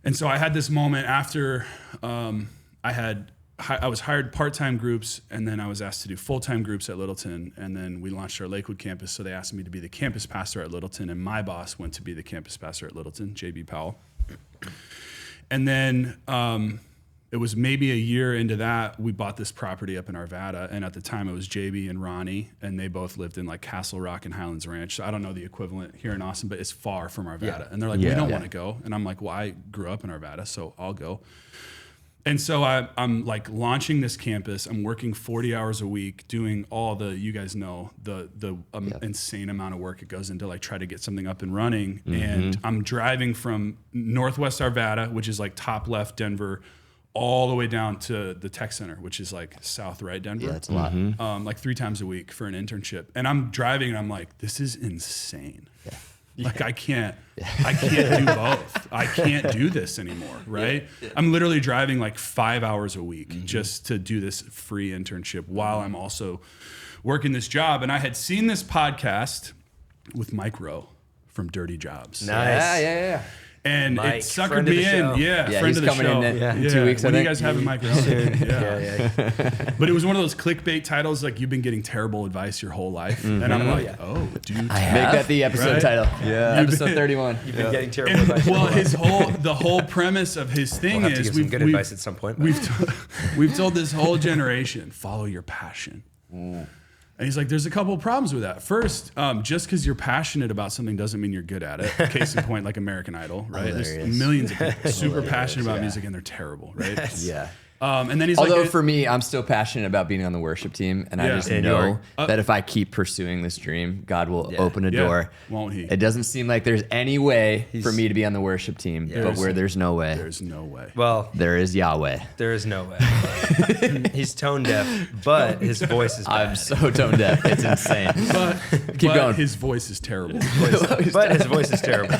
Speaker 3: And so I had this moment after I was hired part-time groups, and then I was asked to do full-time groups at Littleton, and then we launched our Lakewood campus, so they asked me to be the campus pastor at Littleton, and my boss went to be the campus pastor at Littleton, J.B. Powell. And then it was maybe a year into that, we bought this property up in Arvada, and at the time it was JB and Ronnie, and they both lived in like Castle Rock and Highlands Ranch. So I don't know the equivalent here in Austin, but it's far from Arvada.
Speaker 1: Yeah.
Speaker 3: And they're like, we don't want to go. And I'm like, well, I grew up in Arvada, so I'll go. And so I'm like launching this campus. I'm working 40 hours a week, doing all the, you guys know, the insane amount of work it goes into like try to get something up and running. And I'm driving from Northwest Arvada, which is like top left Denver, all the way down to the tech center, which is like south right Denver.
Speaker 4: Yeah, that's a lot.
Speaker 3: Like 3 times a week for an internship. And I'm driving and I'm like, this is insane. Like I can't do both. I can't do this anymore, right? I'm literally driving like 5 hours a week just to do this free internship while I'm also working this job. And I had seen this podcast with Mike Rowe from Dirty Jobs.
Speaker 1: Nice.
Speaker 2: Yeah.
Speaker 3: And
Speaker 1: Mike,
Speaker 3: it suckered
Speaker 1: friend of
Speaker 3: me
Speaker 1: the show.
Speaker 3: in. Yeah,
Speaker 2: Yeah,
Speaker 3: friend
Speaker 2: he's
Speaker 3: of the
Speaker 2: coming
Speaker 3: show.
Speaker 2: in 2 weeks, I
Speaker 3: When are you
Speaker 2: think.
Speaker 3: guys having Mike Rowe?
Speaker 1: Yeah.
Speaker 3: But it was one of those clickbait titles like you've been getting terrible advice your whole life. And I'm like, oh, dude.
Speaker 2: Make that the episode
Speaker 3: Right?
Speaker 2: title. Yeah. Episode 31.
Speaker 1: You've been getting terrible
Speaker 3: And,
Speaker 1: advice.
Speaker 3: well, the whole premise of his thing
Speaker 1: We'll have to
Speaker 3: is
Speaker 1: give some good advice at some point.
Speaker 3: we've told this whole generation, follow your passion. And he's like, there's a couple of problems with that. First, just because you're passionate about something doesn't mean you're good at it. Case in point, like American Idol, right? There's
Speaker 4: Hilarious.
Speaker 3: millions of people super passionate about music and they're terrible, right?
Speaker 4: Yeah.
Speaker 3: And then he's
Speaker 2: Although
Speaker 3: like,
Speaker 2: for me, I'm still passionate about being on the worship team, and I
Speaker 3: Yeah.
Speaker 2: just
Speaker 1: And
Speaker 2: know
Speaker 1: you're-
Speaker 2: that if I keep pursuing this dream, God will
Speaker 1: Yeah.
Speaker 2: open a
Speaker 3: Yeah.
Speaker 2: door.
Speaker 3: Won't he?
Speaker 2: It doesn't seem like there's any way for me to be on the worship team, but where there's no way,
Speaker 3: there's no way.
Speaker 1: Well,
Speaker 2: there is Yahweh.
Speaker 1: there is no way. He's tone deaf, but his voice is bad.
Speaker 2: I'm so tone deaf. It's insane.
Speaker 3: But
Speaker 2: Keep going.
Speaker 3: his voice is terrible.
Speaker 1: But his voice is terrible.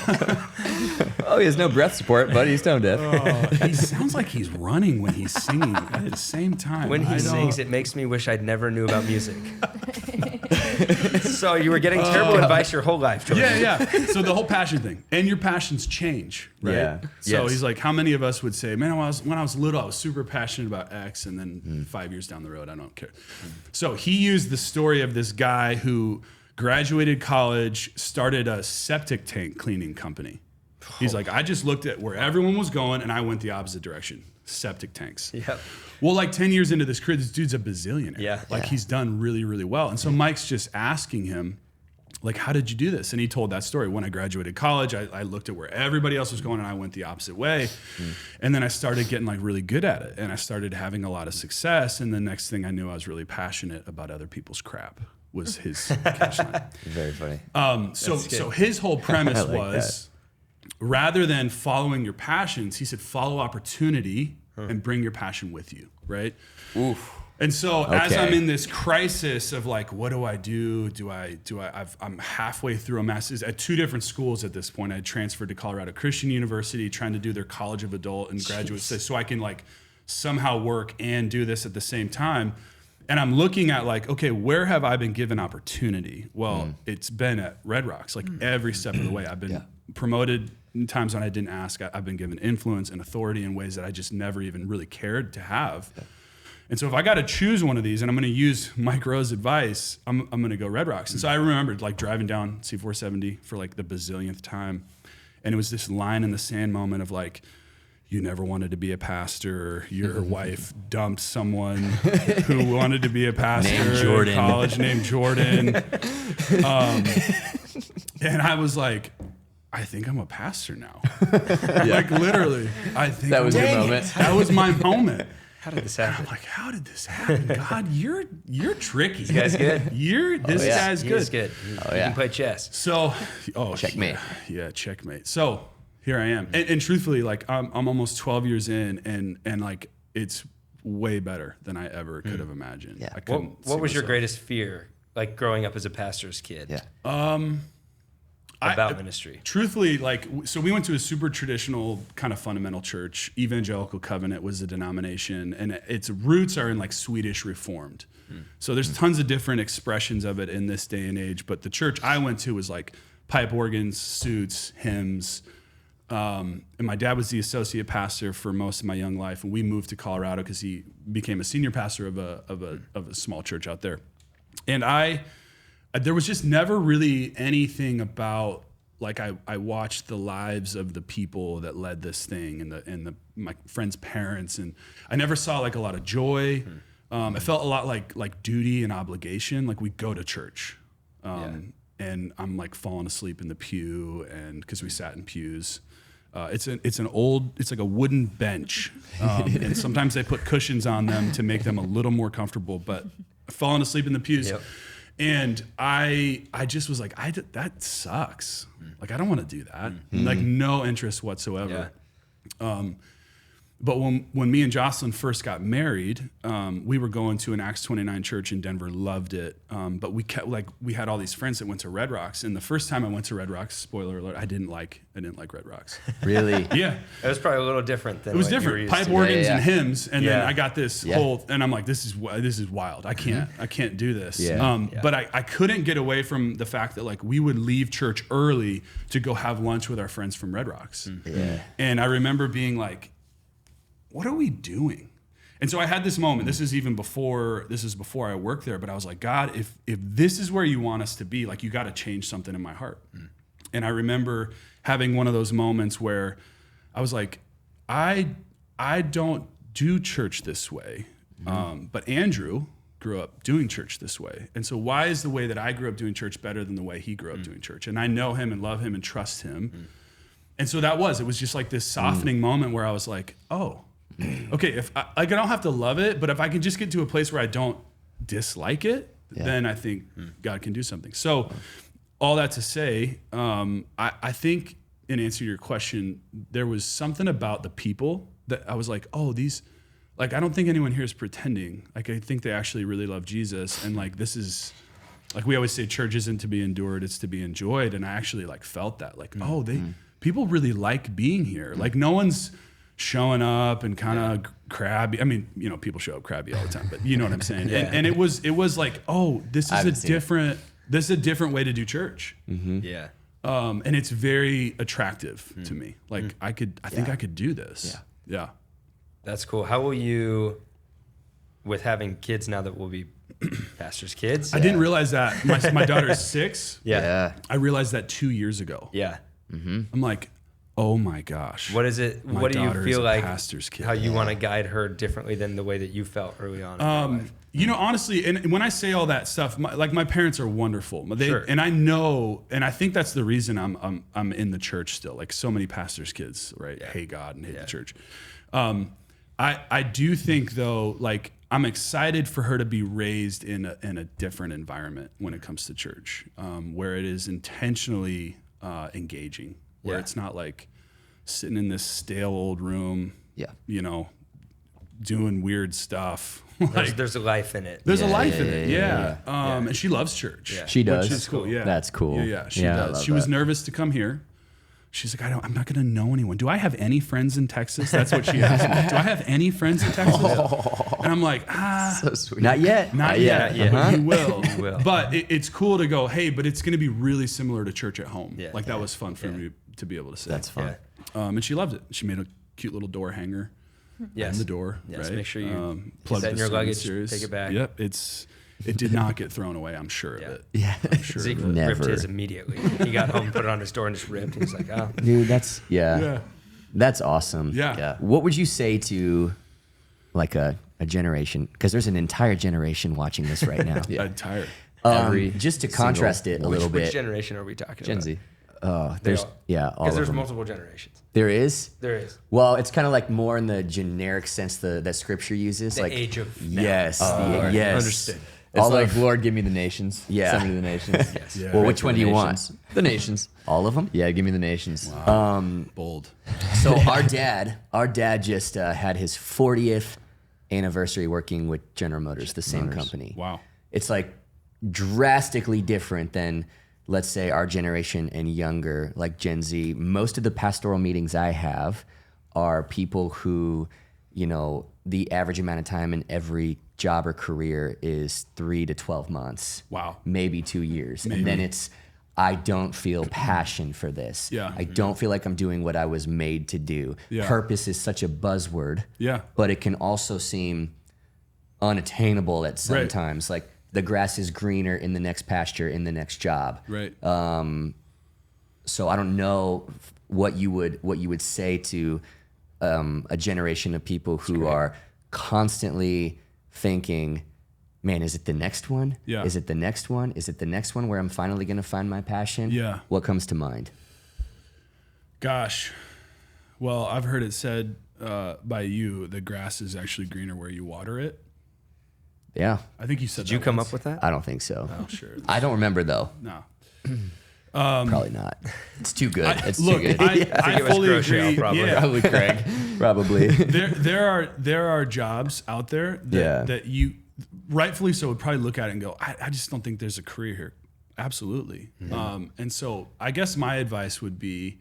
Speaker 2: Oh, he has no breath support, but he's tone deaf.
Speaker 3: He sounds like he's running when he's singing at the same time.
Speaker 1: When he sings, it makes me wish I'd never knew about music. So you were getting terrible advice your whole life, Jordan.
Speaker 3: Yeah. So the whole passion thing, and your passions change, right?
Speaker 2: Yeah.
Speaker 3: So
Speaker 1: Yes.
Speaker 3: he's like, how many of us would say, man, when I was little, I was super passionate about X, and then 5 years down the road, I don't care. So he used the story of this guy who graduated college, started a septic tank cleaning company. He's like, I just looked at where everyone was going, and I went the opposite direction. Septic tanks.
Speaker 1: Yep.
Speaker 3: Well, like 10 years into this career, this dude's a bazillionaire.
Speaker 1: Yeah.
Speaker 3: Like he's done really, really well. And so Mike's just asking him, like, how did you do this? And he told that story. When I graduated college, I looked at where everybody else was going and I went the opposite way. And then I started getting like really good at it and I started having a lot of success. And the next thing I knew, I was really passionate about other people's crap was his catchline.
Speaker 4: Very funny.
Speaker 3: So his whole premise was rather than following your passions, he said, follow opportunity and bring your passion with you. Right.
Speaker 1: Oof.
Speaker 3: And so as I'm in this crisis of like, what do I do? I'm halfway through a master's at 2 different schools at this point. I transferred to Colorado Christian University, trying to do their College of Adult and Graduate Studies, so I can like somehow work and do this at the same time. And I'm looking at like, okay, where have I been given opportunity? Well, it's been at Red Rocks, like every step of the way. I've been promoted in times when I didn't ask. I've been given influence and authority in ways that I just never even really cared to have. And so if I got to choose one of these, and I'm going to use Mike Rowe's advice, I'm going to go Red Rocks. And so I remembered like driving down C470 for like the bazillionth time, and it was this line in the sand moment of like, you never wanted to be a pastor. Your wife dumped someone who wanted to be a pastor in college named Jordan. And I was like, I think I'm a pastor now. Like literally, I think
Speaker 2: That was your moment.
Speaker 3: That was my moment.
Speaker 1: How did this happen?
Speaker 3: I'm like, how did this happen? God, you're tricky.
Speaker 1: This guy's good.
Speaker 3: This guy's
Speaker 1: He
Speaker 3: good.
Speaker 1: is good. He can play chess.
Speaker 3: So,
Speaker 4: Checkmate.
Speaker 3: Yeah, checkmate. So here I am, and truthfully, like I'm almost 12 years in, and like it's way better than I ever could have imagined.
Speaker 4: Yeah.
Speaker 3: I couldn't
Speaker 1: What
Speaker 3: see
Speaker 1: was your
Speaker 3: myself.
Speaker 1: greatest fear, like growing up as a pastor's kid?
Speaker 4: Yeah.
Speaker 1: About ministry.
Speaker 3: Truthfully, like, so we went to a super traditional kind of fundamental church. Evangelical Covenant was the denomination, and its roots are in like Swedish Reformed. So there's tons of different expressions of it in this day and age. But the church I went to was like pipe organs, suits, hymns. And my dad was the associate pastor for most of my young life, and we moved to Colorado because he became a senior pastor of a small church out there. And there was just never really anything about, like, I watched the lives of the people that led this thing and my friends' parents, and I never saw like a lot of joy. It felt a lot like duty and obligation. Like we go to church, and I'm like falling asleep in the pew, and because we sat in pews. It's like a wooden bench, and sometimes they put cushions on them to make them a little more comfortable. But falling asleep in the pews. Yep. And I just was like, that sucks. Like, I don't want to do that. Like, no interest whatsoever. Yeah. But when me and Jocelyn first got married, we were going to an Acts 29 church in Denver, loved it. But we had all these friends that went to Red Rocks. And the first time I went to Red Rocks, spoiler alert, I didn't like Red Rocks.
Speaker 4: Really?
Speaker 3: Yeah.
Speaker 1: It was probably a little different than
Speaker 3: it was
Speaker 1: what you were
Speaker 3: different.
Speaker 1: used
Speaker 3: Pipe
Speaker 1: to.
Speaker 3: organs
Speaker 4: Yeah.
Speaker 3: and hymns, and then I got this whole, and I'm like, this is wild. I can't do this.
Speaker 4: Yeah.
Speaker 3: But I couldn't get away from the fact that like we would leave church early to go have lunch with our friends from Red Rocks.
Speaker 4: Yeah.
Speaker 3: And I remember being like, what are we doing? And so I had this moment. This is before I worked there, but I was like, God, if this is where you want us to be, like, you got to change something in my heart. And I remember having one of those moments where I was like, I don't do church this way. But Andrew grew up doing church this way. And so why is the way that I grew up doing church better than the way he grew up doing church? And I know him and love him and trust him. And so it was just like this softening moment where I was like, oh, okay, if I don't have to love it, but if I can just get to a place where I don't dislike it, then I think God can do something. So all that to say, I think in answer to your question, there was something about the people that I was like, oh, these, like, I don't think anyone here is pretending. Like, I think they actually really love Jesus. And like, this is, like we always say, church isn't to be endured, it's to be enjoyed. And I actually like felt that, like, people really like being here. Like, no one's showing up and kind of crabby. I mean, people show up crabby all the time, but you know what I'm saying? And it was like, oh, this is a different way to do church.
Speaker 1: Yeah.
Speaker 3: And it's very attractive to me. Like I think I could do this. Yeah.
Speaker 1: That's cool. How will you, with having kids now that will be pastors' kids?
Speaker 3: I didn't realize that. My daughter is 6.
Speaker 1: Yeah.
Speaker 3: I realized that 2 years ago.
Speaker 1: Yeah.
Speaker 3: I'm like, Oh my gosh.
Speaker 1: What is it?
Speaker 3: My
Speaker 1: What do you
Speaker 3: daughter is
Speaker 1: feel
Speaker 3: a
Speaker 1: like?
Speaker 3: pastor's kid.
Speaker 1: How you want to guide her differently than the way that you felt early on? In your life?
Speaker 3: You know, honestly, and when I say all that stuff, my parents are wonderful.
Speaker 1: Sure.
Speaker 3: And I know, and I think that's the reason I'm in the church still. Like so many pastors' kids, right?
Speaker 1: Yeah.
Speaker 3: Hate God and hate the church. I do think though, like I'm excited for her to be raised in a different environment when it comes to church, where it is intentionally engaging, where it's not like sitting in this stale old room, you know, doing weird stuff.
Speaker 1: There's a life in it.
Speaker 3: There's a life in it, and she loves church.
Speaker 1: Yeah.
Speaker 4: She does.
Speaker 3: Which is cool. Yeah,
Speaker 4: That's cool.
Speaker 3: Yeah, she
Speaker 4: Yeah, I
Speaker 3: does.
Speaker 4: love
Speaker 3: She was
Speaker 4: that.
Speaker 3: nervous to come here. She's like, I'm not gonna know anyone. Do I have any friends in Texas? That's what she asked me. Do I have any friends in Texas? And I'm like,
Speaker 2: So sweet.
Speaker 4: Not yet.
Speaker 3: not yet.
Speaker 1: yet.
Speaker 3: You will.
Speaker 1: You will.
Speaker 3: But it's cool to go, hey, but it's gonna be really similar to church at home.
Speaker 1: Yeah.
Speaker 3: Like that was fun for me to be able to say.
Speaker 4: That's fun.
Speaker 3: And she loved it. She made a cute little door hanger.
Speaker 1: Yes.
Speaker 3: In the door.
Speaker 1: Yes,
Speaker 3: Right?
Speaker 1: make sure you
Speaker 3: plug
Speaker 1: set in
Speaker 3: the
Speaker 1: your
Speaker 3: sermon
Speaker 1: luggage,
Speaker 3: series.
Speaker 1: take it back.
Speaker 3: Yep, it did not get thrown away. I'm sure of it.
Speaker 4: Yeah.
Speaker 3: I'm sure
Speaker 1: Zeke
Speaker 3: of it.
Speaker 1: ripped
Speaker 4: Never.
Speaker 1: his immediately. He got home, put it on his door, and just ripped. He's like, oh.
Speaker 4: Dude, that's
Speaker 3: Yeah.
Speaker 4: That's awesome.
Speaker 3: Yeah.
Speaker 4: What would you say to like a generation? Because there's an entire generation watching this right now.
Speaker 3: I'm tired.
Speaker 2: Every
Speaker 4: Just to contrast it a little
Speaker 1: Which
Speaker 4: bit.
Speaker 1: generation are we talking
Speaker 2: Gen
Speaker 1: about?
Speaker 2: Z.
Speaker 4: There's
Speaker 1: all-
Speaker 4: all
Speaker 1: Because
Speaker 4: of
Speaker 1: there's
Speaker 4: them.
Speaker 1: multiple generations.
Speaker 4: There is.
Speaker 1: There is.
Speaker 4: Well, it's kind of like more in the generic sense that Scripture uses.
Speaker 1: The
Speaker 4: like
Speaker 1: age of now.
Speaker 4: yes,
Speaker 2: Lord.
Speaker 4: yes.
Speaker 1: Understood.
Speaker 2: It's
Speaker 4: All
Speaker 2: like,
Speaker 4: of-
Speaker 2: Lord, give me the nations.
Speaker 4: Yeah.
Speaker 2: Send me to the nations.
Speaker 1: Yes.
Speaker 3: Yeah.
Speaker 4: Well,
Speaker 2: Pray
Speaker 4: which
Speaker 2: for
Speaker 4: one
Speaker 2: the
Speaker 4: do you
Speaker 2: nations.
Speaker 4: want?
Speaker 2: The nations.
Speaker 4: All of them.
Speaker 2: Yeah, give me the nations.
Speaker 3: Bold.
Speaker 4: So our dad just had his 40th anniversary working with General Motors, the same company.
Speaker 3: Wow.
Speaker 4: It's like drastically different than, let's say, our generation and younger, like Gen Z. Most of the pastoral meetings I have are people who, you know, the average amount of time in every job or career is 3 to 12 months.
Speaker 3: Wow.
Speaker 4: Maybe 2 years. And then it's, I don't feel passion for this.
Speaker 3: Yeah.
Speaker 4: I don't feel like I'm doing what I was made to do.
Speaker 3: Yeah.
Speaker 4: Purpose is such a buzzword.
Speaker 3: Yeah.
Speaker 4: But it can also seem unattainable at some
Speaker 3: Right.
Speaker 4: times. Like the grass is greener in the next pasture, in the next job.
Speaker 3: Right.
Speaker 4: So I don't know what you would say to a generation of people who are constantly thinking, man, is it the next one?
Speaker 3: Yeah.
Speaker 4: Is it the next one? Is it the next one where I'm finally going to find my passion?
Speaker 3: Yeah.
Speaker 4: What comes to mind?
Speaker 3: Gosh. Well, I've heard it said by you, the grass is actually greener where you water it.
Speaker 4: Yeah.
Speaker 3: I think you said
Speaker 1: Did you come up with that?
Speaker 4: I don't think so.
Speaker 3: Oh, sure.
Speaker 4: I don't remember though.
Speaker 3: No.
Speaker 4: Probably not. It's too good.
Speaker 2: It's
Speaker 3: Look,
Speaker 2: too good.
Speaker 3: I
Speaker 1: it was
Speaker 3: fully
Speaker 1: Grocery
Speaker 3: agree.
Speaker 1: Out, probably.
Speaker 3: Yeah.
Speaker 2: Probably Craig.
Speaker 4: Probably.
Speaker 3: There are jobs out there that,
Speaker 4: Yeah.
Speaker 3: that you rightfully so would probably look at it and go, I just don't think there's a career here. Absolutely. And so I guess my advice would be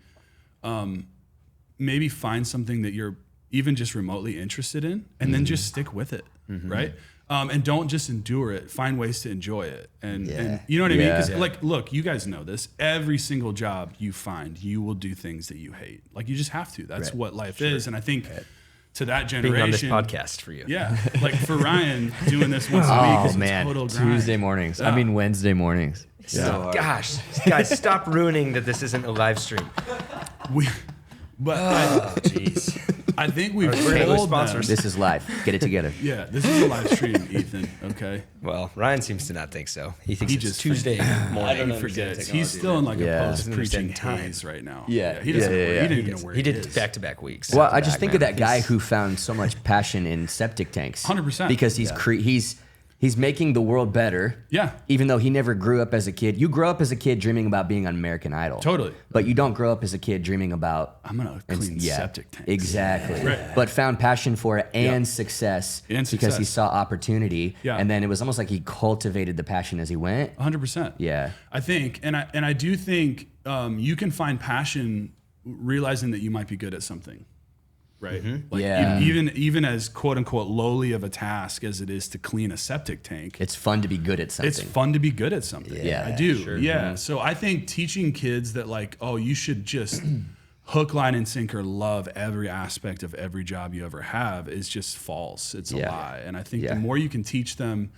Speaker 3: maybe find something that you're even just remotely interested in and then just stick with it. Right. And don't just endure it. Find ways to enjoy it. And you know what I mean? 'Cause, like, look, you guys know this. Every single job you find, you will do things that you hate. Like, you just have to. That's what life is. And I think to that generation,
Speaker 1: Being on this podcast for you.
Speaker 3: yeah, like for Ryan, doing this once a week is
Speaker 4: man.
Speaker 3: a total grind.
Speaker 2: Tuesday mornings. I mean Wednesday mornings.
Speaker 1: So, gosh, guys, stop ruining that this isn't a live stream.
Speaker 3: But
Speaker 1: Oh, jeez.
Speaker 3: I think we've
Speaker 1: We're gonna lose
Speaker 3: told them.
Speaker 1: sponsors.
Speaker 4: This is live. Get it together.
Speaker 3: Yeah, this is a live stream, Ethan. Okay,
Speaker 1: Well, Ryan seems to not think so. He thinks
Speaker 3: He
Speaker 1: it's
Speaker 3: just
Speaker 1: Tuesday morning.
Speaker 3: he forgets. He's still in like
Speaker 4: Yeah.
Speaker 3: a post preaching
Speaker 1: Doesn't understand
Speaker 3: haze right now.
Speaker 4: Yeah.
Speaker 3: he doesn't.
Speaker 4: Yeah, yeah, yeah.
Speaker 3: He didn't even know where
Speaker 1: He did
Speaker 3: is.
Speaker 1: back-to-back weeks.
Speaker 4: Well, I just
Speaker 1: back,
Speaker 4: think
Speaker 1: man.
Speaker 4: of that guy who found so much passion in septic tanks.
Speaker 3: 100%.
Speaker 4: Because he's making the world better.
Speaker 3: Yeah.
Speaker 4: Even though he never grew up as a kid. You grow up as a kid dreaming about being on American Idol.
Speaker 3: Totally.
Speaker 4: But you don't grow up as a kid dreaming about
Speaker 3: I'm gonna clean septic tanks.
Speaker 4: Exactly.
Speaker 3: Right.
Speaker 4: But found passion for it and success
Speaker 3: And
Speaker 4: because he
Speaker 3: success.
Speaker 4: saw opportunity.
Speaker 3: Yeah.
Speaker 4: And then it was almost like he cultivated the passion as he went.
Speaker 3: 100%.
Speaker 4: Yeah.
Speaker 3: I think, and I do think you can find passion realizing that you might be good at something, right? Like
Speaker 4: Yeah.
Speaker 3: Even as quote unquote lowly of a task as it is to clean a septic tank,
Speaker 4: It's fun to be good at something.
Speaker 3: it's fun to be good at something.
Speaker 4: Yeah,
Speaker 3: I do.
Speaker 1: sure.
Speaker 3: Yeah. So I think teaching kids that like, oh, you should just hook, line, and sinker love every aspect of every job you ever have is just false. It's a
Speaker 4: Yeah.
Speaker 3: lie. And I think
Speaker 4: Yeah.
Speaker 3: the more you can teach them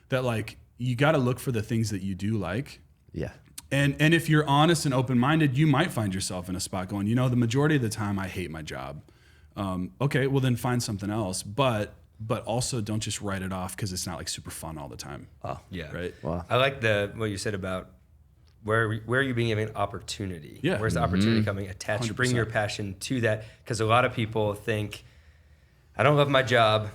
Speaker 3: that like you got to look for the things that you do like.
Speaker 4: Yeah.
Speaker 3: And if you're honest and open-minded, you might find yourself in a spot going, the majority of the time I hate my job. Okay, well then find something else. But also don't just write it off because it's not like super fun all the time.
Speaker 1: Oh, yeah.
Speaker 3: Right?
Speaker 4: Wow.
Speaker 1: I like what you said about where are you being given opportunity?
Speaker 3: Yeah.
Speaker 1: Where's the opportunity coming attached?
Speaker 3: 100%.
Speaker 1: Bring your passion to that, because a lot of people think, I don't love my job.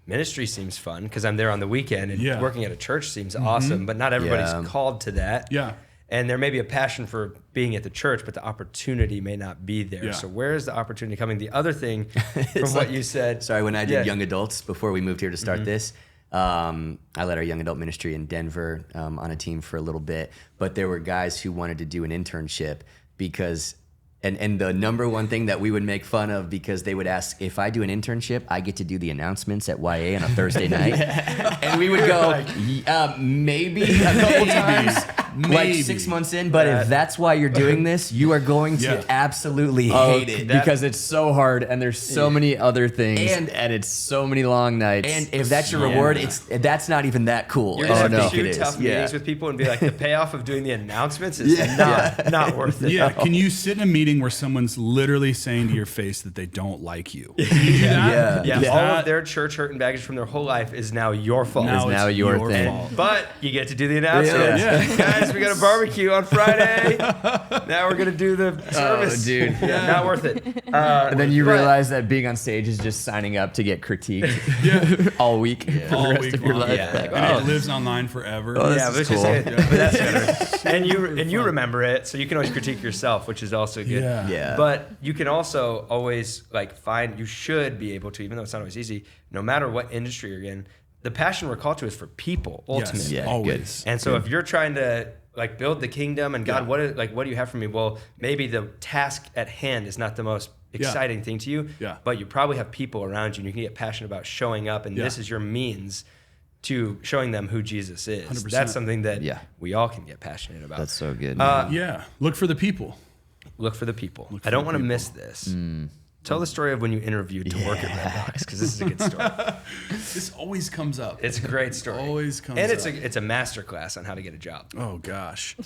Speaker 1: Ministry seems fun because I'm there on the weekend, and working at a church seems awesome, but not everybody's called to that.
Speaker 3: Yeah.
Speaker 1: And there may be a passion for being at the church, but the opportunity may not be there.
Speaker 3: Yeah.
Speaker 1: So where is the opportunity coming? The other thing from what you said.
Speaker 4: Sorry, when I did young adults before we moved here to start this, I led our young adult ministry in Denver on a team for a little bit. But there were guys who wanted to do an internship because, and the number one thing that we would make fun of, because they would ask, if I do an internship, I get to do the announcements at YA on a Thursday night. And we would go, maybe a couple times. Like 6 months in, but if that's why you're doing this, you are going to absolutely hate it.
Speaker 2: Because it's so hard and there's so many other things and it's so many long nights.
Speaker 4: And if that's your reward, that's not even that cool.
Speaker 1: You're going to have to shoot tough meetings with people and be like, the payoff of doing the announcements is not worth it.
Speaker 3: Yeah, can you sit in a meeting where someone's literally saying to your face that they don't like you? Can you do that?
Speaker 1: Yeah. All of their church hurt and baggage from their whole life is now your fault.
Speaker 2: Now your thing.
Speaker 3: fault.
Speaker 1: But you get to do the announcements. Guys, we got a barbecue on Friday. Now we're going to do the service.
Speaker 2: Oh, dude.
Speaker 1: Yeah, not worth it.
Speaker 2: And then you realize that being on stage is just signing up to get critiqued all week for the
Speaker 3: All
Speaker 2: rest
Speaker 3: week
Speaker 2: of your
Speaker 3: long.
Speaker 2: life.
Speaker 1: Yeah.
Speaker 2: Like,
Speaker 3: And it lives online forever.
Speaker 1: But that's better. And you remember it, so you can always critique yourself, which is also good.
Speaker 4: Yeah.
Speaker 1: But you can also always you should be able to, even though it's not always easy, no matter what industry you're in, the passion we're called to is for people ultimately.
Speaker 3: Yes, always.
Speaker 1: And so if you're trying to build the kingdom and God, what do you have for me? Well, maybe the task at hand is not the most exciting thing to you, but you probably have people around you and you can get passionate about showing up, and this is your means to showing them who Jesus is.
Speaker 3: 100%.
Speaker 1: That's something that we all can get passionate about.
Speaker 2: that's so good.
Speaker 3: Look for the people.
Speaker 1: Look for the people. I don't want to miss this. Tell the story of when you interviewed to work at Redbox, because this is a good story.
Speaker 3: This always comes up.
Speaker 1: It's a great story.
Speaker 3: Always comes
Speaker 1: and
Speaker 3: up.
Speaker 1: it's a master class on how to get a job.
Speaker 3: Oh gosh.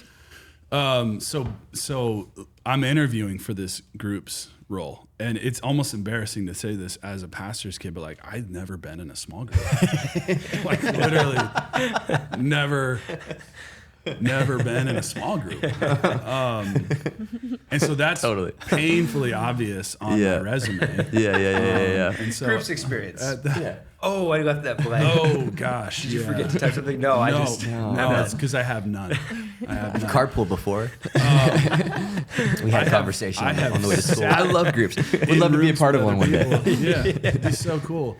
Speaker 3: So I'm interviewing for this group's role, and it's almost embarrassing to say this as a pastor's kid, but I've never been in a small group. Literally never been in a small group. And so that's painfully obvious on my resume.
Speaker 2: Yeah.
Speaker 3: And so,
Speaker 1: Group's experience. Oh, I left that blank.
Speaker 3: Oh gosh.
Speaker 1: Did you forget to type something? No, I just
Speaker 3: No, it's because I have none.
Speaker 4: Carpool before. We had a conversation on the way to school.
Speaker 2: I love groups. Would love to be a part of one day.
Speaker 3: Yeah, it's so cool.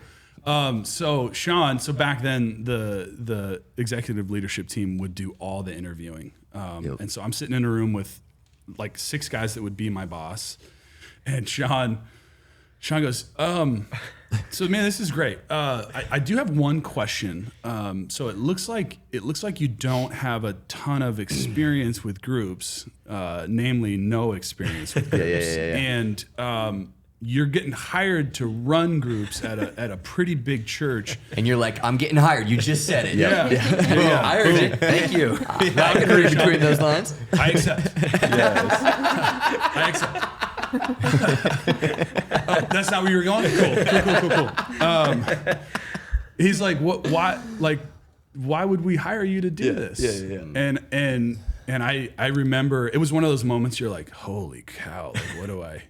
Speaker 3: So Sean, back then the executive leadership team would do all the interviewing. And so I'm sitting in a room with 6 guys that would be my boss. And Sean goes, so man, this is great. I do have one question. So it looks like you don't have a ton of experience with groups, namely no experience with groups. And you're getting hired to run groups at a pretty big church.
Speaker 4: And you're like, I'm getting hired. You just said it.
Speaker 3: Yeah.
Speaker 1: I heard it. Thank you.
Speaker 2: I can read between those lines.
Speaker 3: I accept. I accept. That's not where you were going? Cool. He's like, what? Why? Why would we hire you to do this? And I remember it was one of those moments you're like, holy cow, what do I?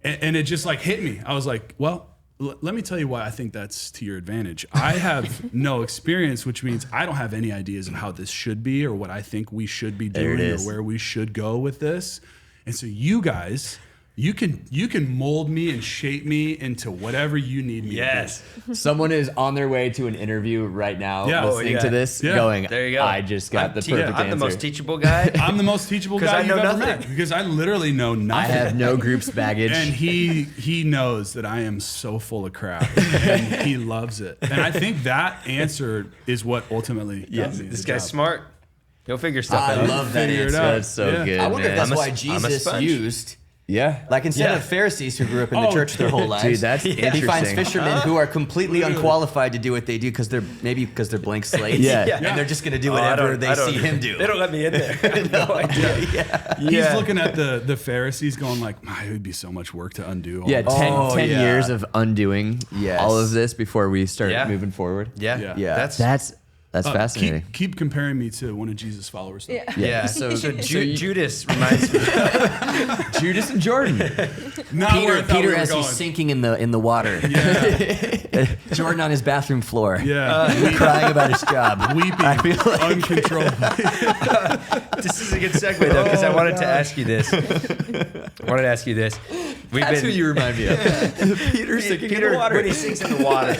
Speaker 3: And it just hit me. I was like, well, let me tell you why I think that's to your advantage. I have no experience, which means I don't have any ideas of how this should be or what I think we should be doing or where we should go with this. And so you guys, you can mold me and shape me into whatever you need me to be.
Speaker 2: Someone is on their way to an interview right now listening to this going,
Speaker 1: there you go.
Speaker 2: I just got the perfect answer.
Speaker 1: I'm the most teachable guy.
Speaker 3: I'm the most teachable guy you've ever met because I literally know nothing.
Speaker 2: I have no group's baggage.
Speaker 3: And he knows that I am so full of crap and he loves it. And I think that answer is what ultimately got me
Speaker 1: This
Speaker 3: the
Speaker 1: guy's
Speaker 3: job.
Speaker 1: smart. He'll figure stuff out.
Speaker 4: I love that
Speaker 3: Figure it
Speaker 4: answer.
Speaker 3: out.
Speaker 2: That's so good,
Speaker 4: I wonder if
Speaker 2: man.
Speaker 4: that's why
Speaker 1: I'm a
Speaker 4: Jesus
Speaker 1: sponge.
Speaker 4: used
Speaker 2: Yeah.
Speaker 4: Like instead of Pharisees who grew up in the church their whole lives,
Speaker 2: Dude, that's
Speaker 4: he finds
Speaker 2: interesting.
Speaker 4: fishermen who are completely unqualified to do what they do because they're blank slates.
Speaker 2: Yeah.
Speaker 4: And they're just going to do
Speaker 1: I
Speaker 4: whatever
Speaker 1: don't-
Speaker 4: they
Speaker 1: I don't-
Speaker 4: see him do.
Speaker 1: They don't let me in there. I have no idea.
Speaker 3: He's looking at the Pharisees going like, it would be so much work to undo. All
Speaker 2: Yeah,
Speaker 3: this."
Speaker 2: 10 years of undoing
Speaker 4: Yes.
Speaker 2: all of this before we start
Speaker 1: Yeah.
Speaker 2: moving forward.
Speaker 1: Yeah.
Speaker 4: Yeah.
Speaker 2: That's fascinating.
Speaker 3: Keep comparing me to one of Jesus' followers. Though.
Speaker 1: Yeah. So Judas reminds me.
Speaker 2: Judas and Jordan.
Speaker 3: Not where I thought we
Speaker 4: Peter
Speaker 3: were
Speaker 4: as
Speaker 3: going.
Speaker 4: he's sinking in the water. Jordan on his bathroom floor.
Speaker 3: Yeah,
Speaker 4: Crying about his job.
Speaker 3: weeping uncontrollably.
Speaker 1: This is a good segue though, because I wanted to ask you this.
Speaker 2: That's who you remind me of. Peter sinking in the water.
Speaker 1: When he sinks in the water,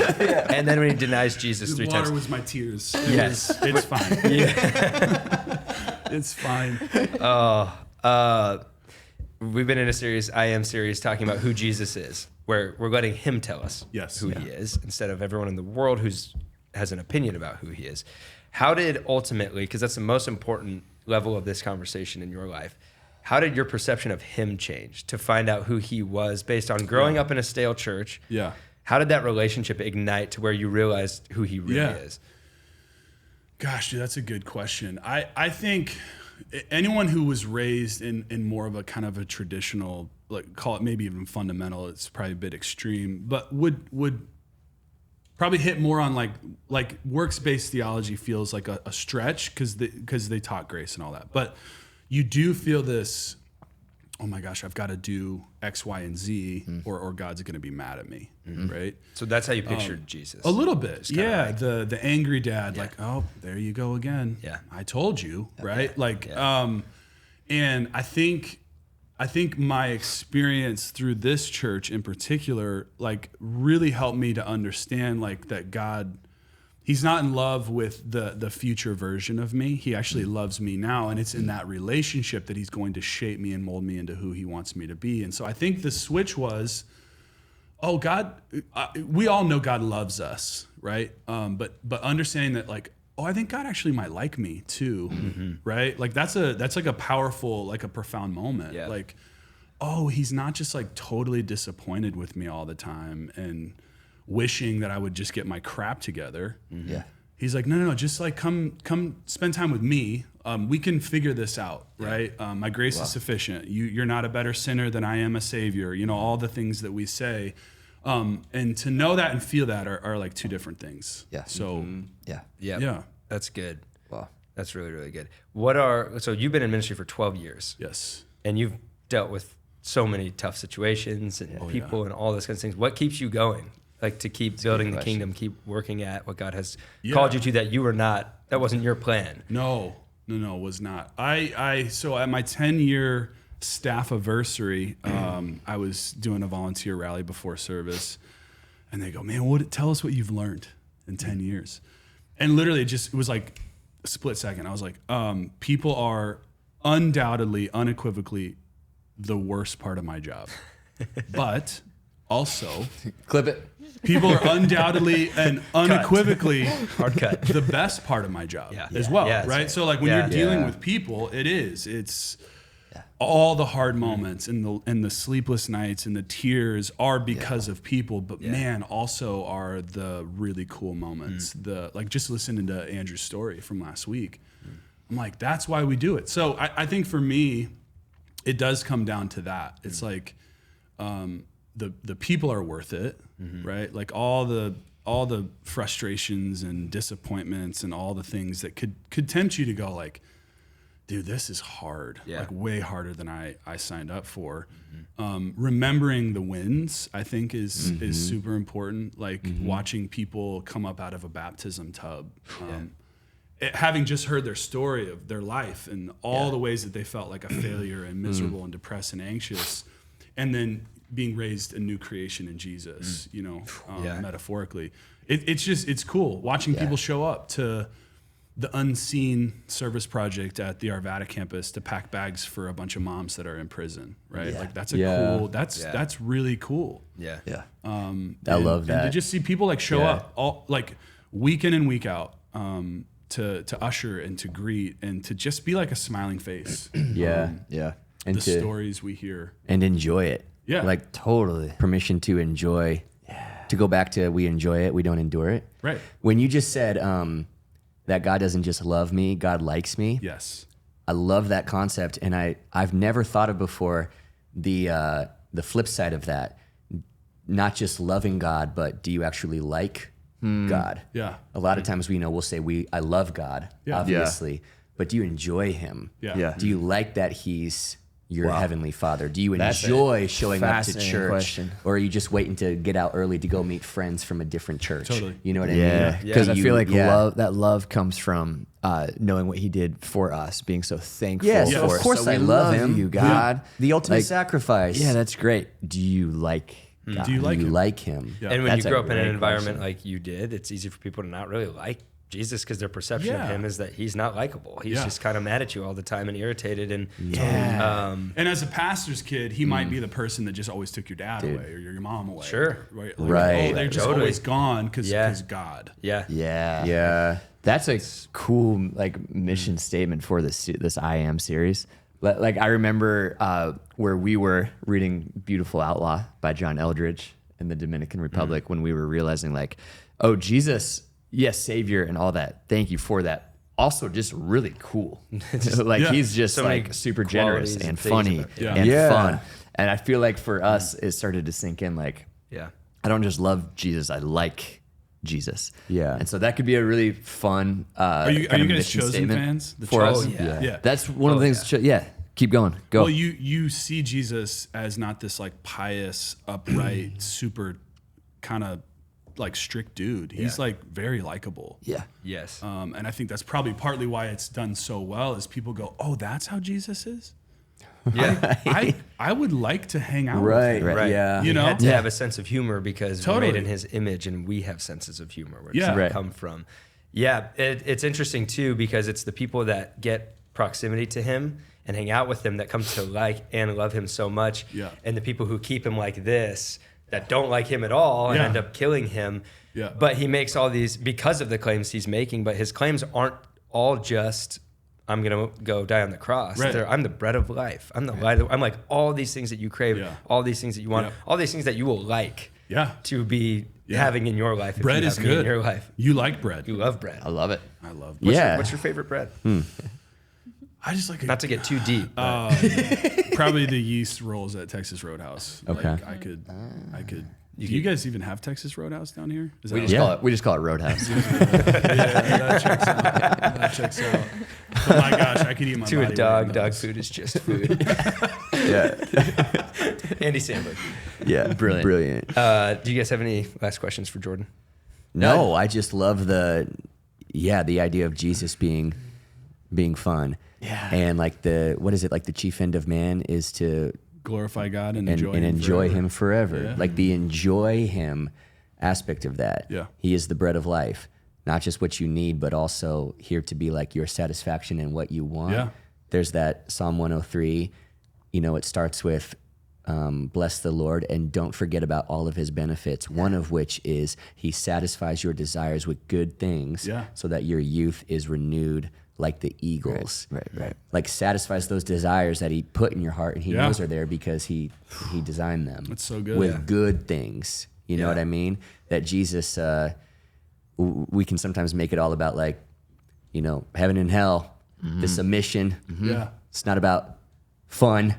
Speaker 1: and then when he denies Jesus
Speaker 3: The
Speaker 1: 3
Speaker 3: water
Speaker 1: times.
Speaker 3: was my tears.
Speaker 1: Yes.
Speaker 3: It's fine. It's fine.
Speaker 1: We've been in a series, I Am series, talking about who Jesus is, where we're letting him tell us who he is, instead of everyone in the world has an opinion about who he is. How did ultimately, because that's the most important level of this conversation in your life, how did your perception of him change to find out who he was based on growing up in a stale church?
Speaker 3: Yeah.
Speaker 1: How did that relationship ignite to where you realized who he really is?
Speaker 3: Gosh, dude, that's a good question. I think anyone who was raised in more of a kind of a traditional, like call it maybe even fundamental, it's probably a bit extreme, but would probably hit more on like works-based theology feels like a stretch because they taught grace and all that. But you do feel this, oh my gosh, I've got to do X, Y, and Z, or God's going to be mad at me, right?
Speaker 1: So that's how you pictured Jesus.
Speaker 3: A little bit, yeah.
Speaker 1: like-
Speaker 3: The angry dad, like, oh, there you go again.
Speaker 1: Yeah.
Speaker 3: I told you, right? Like, and I think my experience through this church in particular, like, really helped me to understand, like, that God, he's not in love with the future version of me. He actually loves me now, and it's in that relationship that he's going to shape me and mold me into who he wants me to be. And so I think the switch was, oh, God, we all know God loves us, right? But understanding that, like, oh, I think God actually might like me too, right? Like that's like a powerful, like a profound moment.
Speaker 1: Yeah.
Speaker 3: Like, oh, he's not just like totally disappointed with me all the time and wishing that I would just get my crap together.
Speaker 4: Yeah.
Speaker 3: He's like, no, just like come spend time with me. We can figure this out, right? My grace is sufficient. You're not a better sinner than I am a savior. You know, all the things that we say. And to know that and feel that are like two different things.
Speaker 4: Yeah.
Speaker 3: So
Speaker 1: Yeah. That's good.
Speaker 4: Wow.
Speaker 1: That's really, really good. So you've been in ministry for 12 years
Speaker 3: yes.
Speaker 1: and you've dealt with so many tough situations and people and all those kinds of things. What keeps you going? Like to keep building the kingdom, keep working at what God has called you to that wasn't your plan.
Speaker 3: No, was not. So at my 10-year staff anniversary, I was doing a volunteer rally before service, and they go, "Man, tell us what you've learned in 10 years." And literally, it was like a split second. I was like, "People are undoubtedly, unequivocally, the worst part of my job, but also
Speaker 2: Clip it.
Speaker 3: people are undoubtedly and unequivocally
Speaker 1: Hard cut.
Speaker 3: the best part of my job
Speaker 1: Yeah.
Speaker 3: as well,
Speaker 1: Yeah, that's
Speaker 3: right?
Speaker 1: right.
Speaker 3: So like when
Speaker 1: Yeah.
Speaker 3: you're dealing
Speaker 2: Yeah.
Speaker 3: with people, it's all the hard moments and the sleepless nights and the tears are because of people, but man, also are the really cool moments. The like just listening to Andrew's story from last week, I'm like, that's why we do it. So I think for me, it does come down to that. It's like the people are worth it, right? Like all the frustrations and disappointments and all the things that could tempt you to go like, dude, this is hard, like way harder than I signed up for. Remembering the wins, I think is super important. Like watching people come up out of a baptism tub, having just heard their story of their life and all the ways that they felt like a failure and miserable and depressed and anxious, and then being raised a new creation in Jesus, metaphorically. It's cool watching people show up to the unseen service project at the Arvada campus to pack bags for a bunch of moms that are in prison, right?
Speaker 4: Yeah.
Speaker 3: Like that's cool, that's really cool.
Speaker 1: Yeah.
Speaker 4: Yeah.
Speaker 3: I
Speaker 4: love that.
Speaker 3: And to just see people like show up all like week in and week out, to usher and to greet and to just be like a smiling face.
Speaker 4: Yeah. and
Speaker 3: the stories we hear
Speaker 4: and enjoy it.
Speaker 3: Yeah.
Speaker 4: Like
Speaker 2: Totally.
Speaker 4: permission to enjoy. To go back to we enjoy it, we don't endure it.
Speaker 3: right.
Speaker 4: When you just said that God doesn't just love me, God likes me.
Speaker 3: Yes.
Speaker 4: I love that concept, and I've never thought of before the flip side of that. Not just loving God, but do you actually like God?
Speaker 3: Yeah.
Speaker 4: A lot of times we'll say I love God,
Speaker 3: Yeah.
Speaker 4: obviously, but do you enjoy Him?
Speaker 3: Yeah.
Speaker 2: Yeah.
Speaker 4: Do you like that He's your heavenly Father? Do you
Speaker 2: That's
Speaker 4: enjoy showing up to
Speaker 2: fascinating
Speaker 4: church,
Speaker 2: question.
Speaker 4: or are you just waiting to get out early to go meet friends from a different church?
Speaker 3: Totally.
Speaker 4: You know what I
Speaker 2: Yeah,
Speaker 4: mean?
Speaker 2: because I
Speaker 4: Do
Speaker 2: feel
Speaker 4: you-
Speaker 2: like love comes from knowing what He did for us, being so thankful.
Speaker 4: Yes,
Speaker 3: Yes.
Speaker 4: of
Speaker 2: for us.
Speaker 4: course
Speaker 2: So
Speaker 4: I
Speaker 2: we
Speaker 4: love Him.
Speaker 2: you, God.
Speaker 4: The ultimate
Speaker 2: Like,
Speaker 4: sacrifice.
Speaker 2: Yeah, that's great.
Speaker 4: Do you like God?
Speaker 3: Do you like Him?
Speaker 4: like Him?
Speaker 3: Yeah.
Speaker 1: And when
Speaker 2: That's
Speaker 1: you
Speaker 2: a
Speaker 1: grow up in an
Speaker 2: great
Speaker 1: environment
Speaker 2: question.
Speaker 1: like you did, it's easy for people to not really like Jesus because their perception
Speaker 3: Yeah.
Speaker 1: of him is that he's not likable. He's
Speaker 3: Yeah.
Speaker 1: just kind of mad at you all the time and irritated. And
Speaker 3: And as a pastor's kid, he might be the person that just always took your dad away or your mom away.
Speaker 1: Sure.
Speaker 3: Right.
Speaker 4: Right.
Speaker 3: Oh, they're just
Speaker 1: Totally.
Speaker 3: always gone because
Speaker 1: Yeah.
Speaker 3: God.
Speaker 1: yeah,
Speaker 2: Yeah.
Speaker 4: Yeah.
Speaker 2: That's a cool like mission statement for this I Am series. Like I remember where we were reading Beautiful Outlaw by John Eldridge in the Dominican Republic when we were realizing like, oh, Jesus, yes, Savior and all that. Thank you for that. Also just really cool. Like
Speaker 3: Yeah.
Speaker 2: he's just
Speaker 1: So many
Speaker 2: like super generous
Speaker 1: qualities and
Speaker 2: and
Speaker 1: things
Speaker 2: funny
Speaker 1: about-
Speaker 3: Yeah.
Speaker 2: and
Speaker 4: Yeah.
Speaker 2: fun. And I feel like for us, it started to sink in like,
Speaker 1: yeah.
Speaker 2: I don't just love Jesus, I like Jesus.
Speaker 4: Yeah.
Speaker 2: And so that could be a really fun
Speaker 3: Are you
Speaker 2: kind of
Speaker 3: guys
Speaker 2: mission
Speaker 3: Chosen
Speaker 2: statement
Speaker 3: fans? The
Speaker 2: for
Speaker 3: Chosen?
Speaker 2: us.
Speaker 1: Yeah.
Speaker 3: Yeah.
Speaker 2: That's one of the things. Yeah. Keep going. Go.
Speaker 3: Well, you see Jesus as not this like pious, upright, super kind of like strict dude. He's like very likable.
Speaker 2: yeah.
Speaker 1: Yes.
Speaker 3: And I think that's probably partly why it's done so well is people go, oh, that's how Jesus is?
Speaker 1: yeah.
Speaker 3: I would like to hang out
Speaker 4: Right.
Speaker 3: with him.
Speaker 1: Right.
Speaker 4: Yeah.
Speaker 3: You
Speaker 1: He
Speaker 3: know?
Speaker 1: had to
Speaker 2: Yeah.
Speaker 1: have a sense of humor because
Speaker 3: Totally.
Speaker 1: we're made in his image and we have senses of humor. Where does
Speaker 3: Yeah.
Speaker 1: that
Speaker 2: Right.
Speaker 1: come from? Yeah, it's interesting too because it's the people that get proximity to him and hang out with him that come to like and love him so much.
Speaker 3: Yeah.
Speaker 1: And the people who keep him like this that don't like him at all and
Speaker 3: Yeah.
Speaker 1: end up killing him.
Speaker 3: Yeah.
Speaker 1: But he makes all these because of the claims he's making, but his claims aren't all just I'm gonna go die on the cross.
Speaker 3: Right.
Speaker 1: I'm the bread of life. I'm the light. I'm like all these things that you crave,
Speaker 3: Yeah.
Speaker 1: all these things that you want,
Speaker 3: Yeah.
Speaker 1: all these things that you will like
Speaker 3: Yeah.
Speaker 1: to be
Speaker 3: Yeah.
Speaker 1: having in your life. If
Speaker 3: Bread
Speaker 1: you
Speaker 3: is
Speaker 1: have me in
Speaker 3: good.
Speaker 1: your life.
Speaker 3: You like bread.
Speaker 1: You love bread.
Speaker 2: I love it.
Speaker 3: I love bread.
Speaker 4: Yeah.
Speaker 1: What's your favorite bread?
Speaker 3: I just like
Speaker 1: Not to get too deep. but
Speaker 3: probably the yeast rolls at Texas Roadhouse.
Speaker 4: Okay.
Speaker 3: Like, I could. Do you guys even have Texas Roadhouse down here? Is
Speaker 2: We
Speaker 3: that
Speaker 2: just call it Roadhouse.
Speaker 3: yeah, that checks out. That checks out. Oh my gosh, I could eat my
Speaker 1: to
Speaker 3: body
Speaker 1: a
Speaker 3: weight
Speaker 1: dog,
Speaker 3: in
Speaker 1: dog
Speaker 3: those.
Speaker 1: food is just food.
Speaker 4: Yeah.
Speaker 1: Andy Samberg.
Speaker 4: Yeah.
Speaker 2: Brilliant.
Speaker 1: Do you guys have any last questions for Jordan?
Speaker 4: No, I just love the idea of Jesus being fun.
Speaker 2: Yeah.
Speaker 4: And like what is it? Like the chief end of man is to
Speaker 3: Glorify God and
Speaker 4: enjoy him forever.
Speaker 3: Yeah.
Speaker 4: Like the enjoy him aspect of that.
Speaker 3: Yeah.
Speaker 4: He is the bread of life. Not just what you need, but also here to be like your satisfaction in what you want.
Speaker 3: Yeah.
Speaker 4: There's that Psalm 103, it starts with bless the Lord and don't forget about all of his benefits. One of which is he satisfies your desires with good things
Speaker 3: Yeah.
Speaker 4: so that your youth is renewed like the eagles.
Speaker 2: Right.
Speaker 4: Like satisfies those desires that he put in your heart and he
Speaker 3: Yeah.
Speaker 4: knows are there because he designed them.
Speaker 3: That's so good.
Speaker 4: With
Speaker 3: Yeah.
Speaker 4: good things. You know
Speaker 1: Yeah.
Speaker 4: what I mean? That Jesus, we can sometimes make it all about like, heaven and hell, the submission.
Speaker 3: Yeah.
Speaker 4: It's not about fun.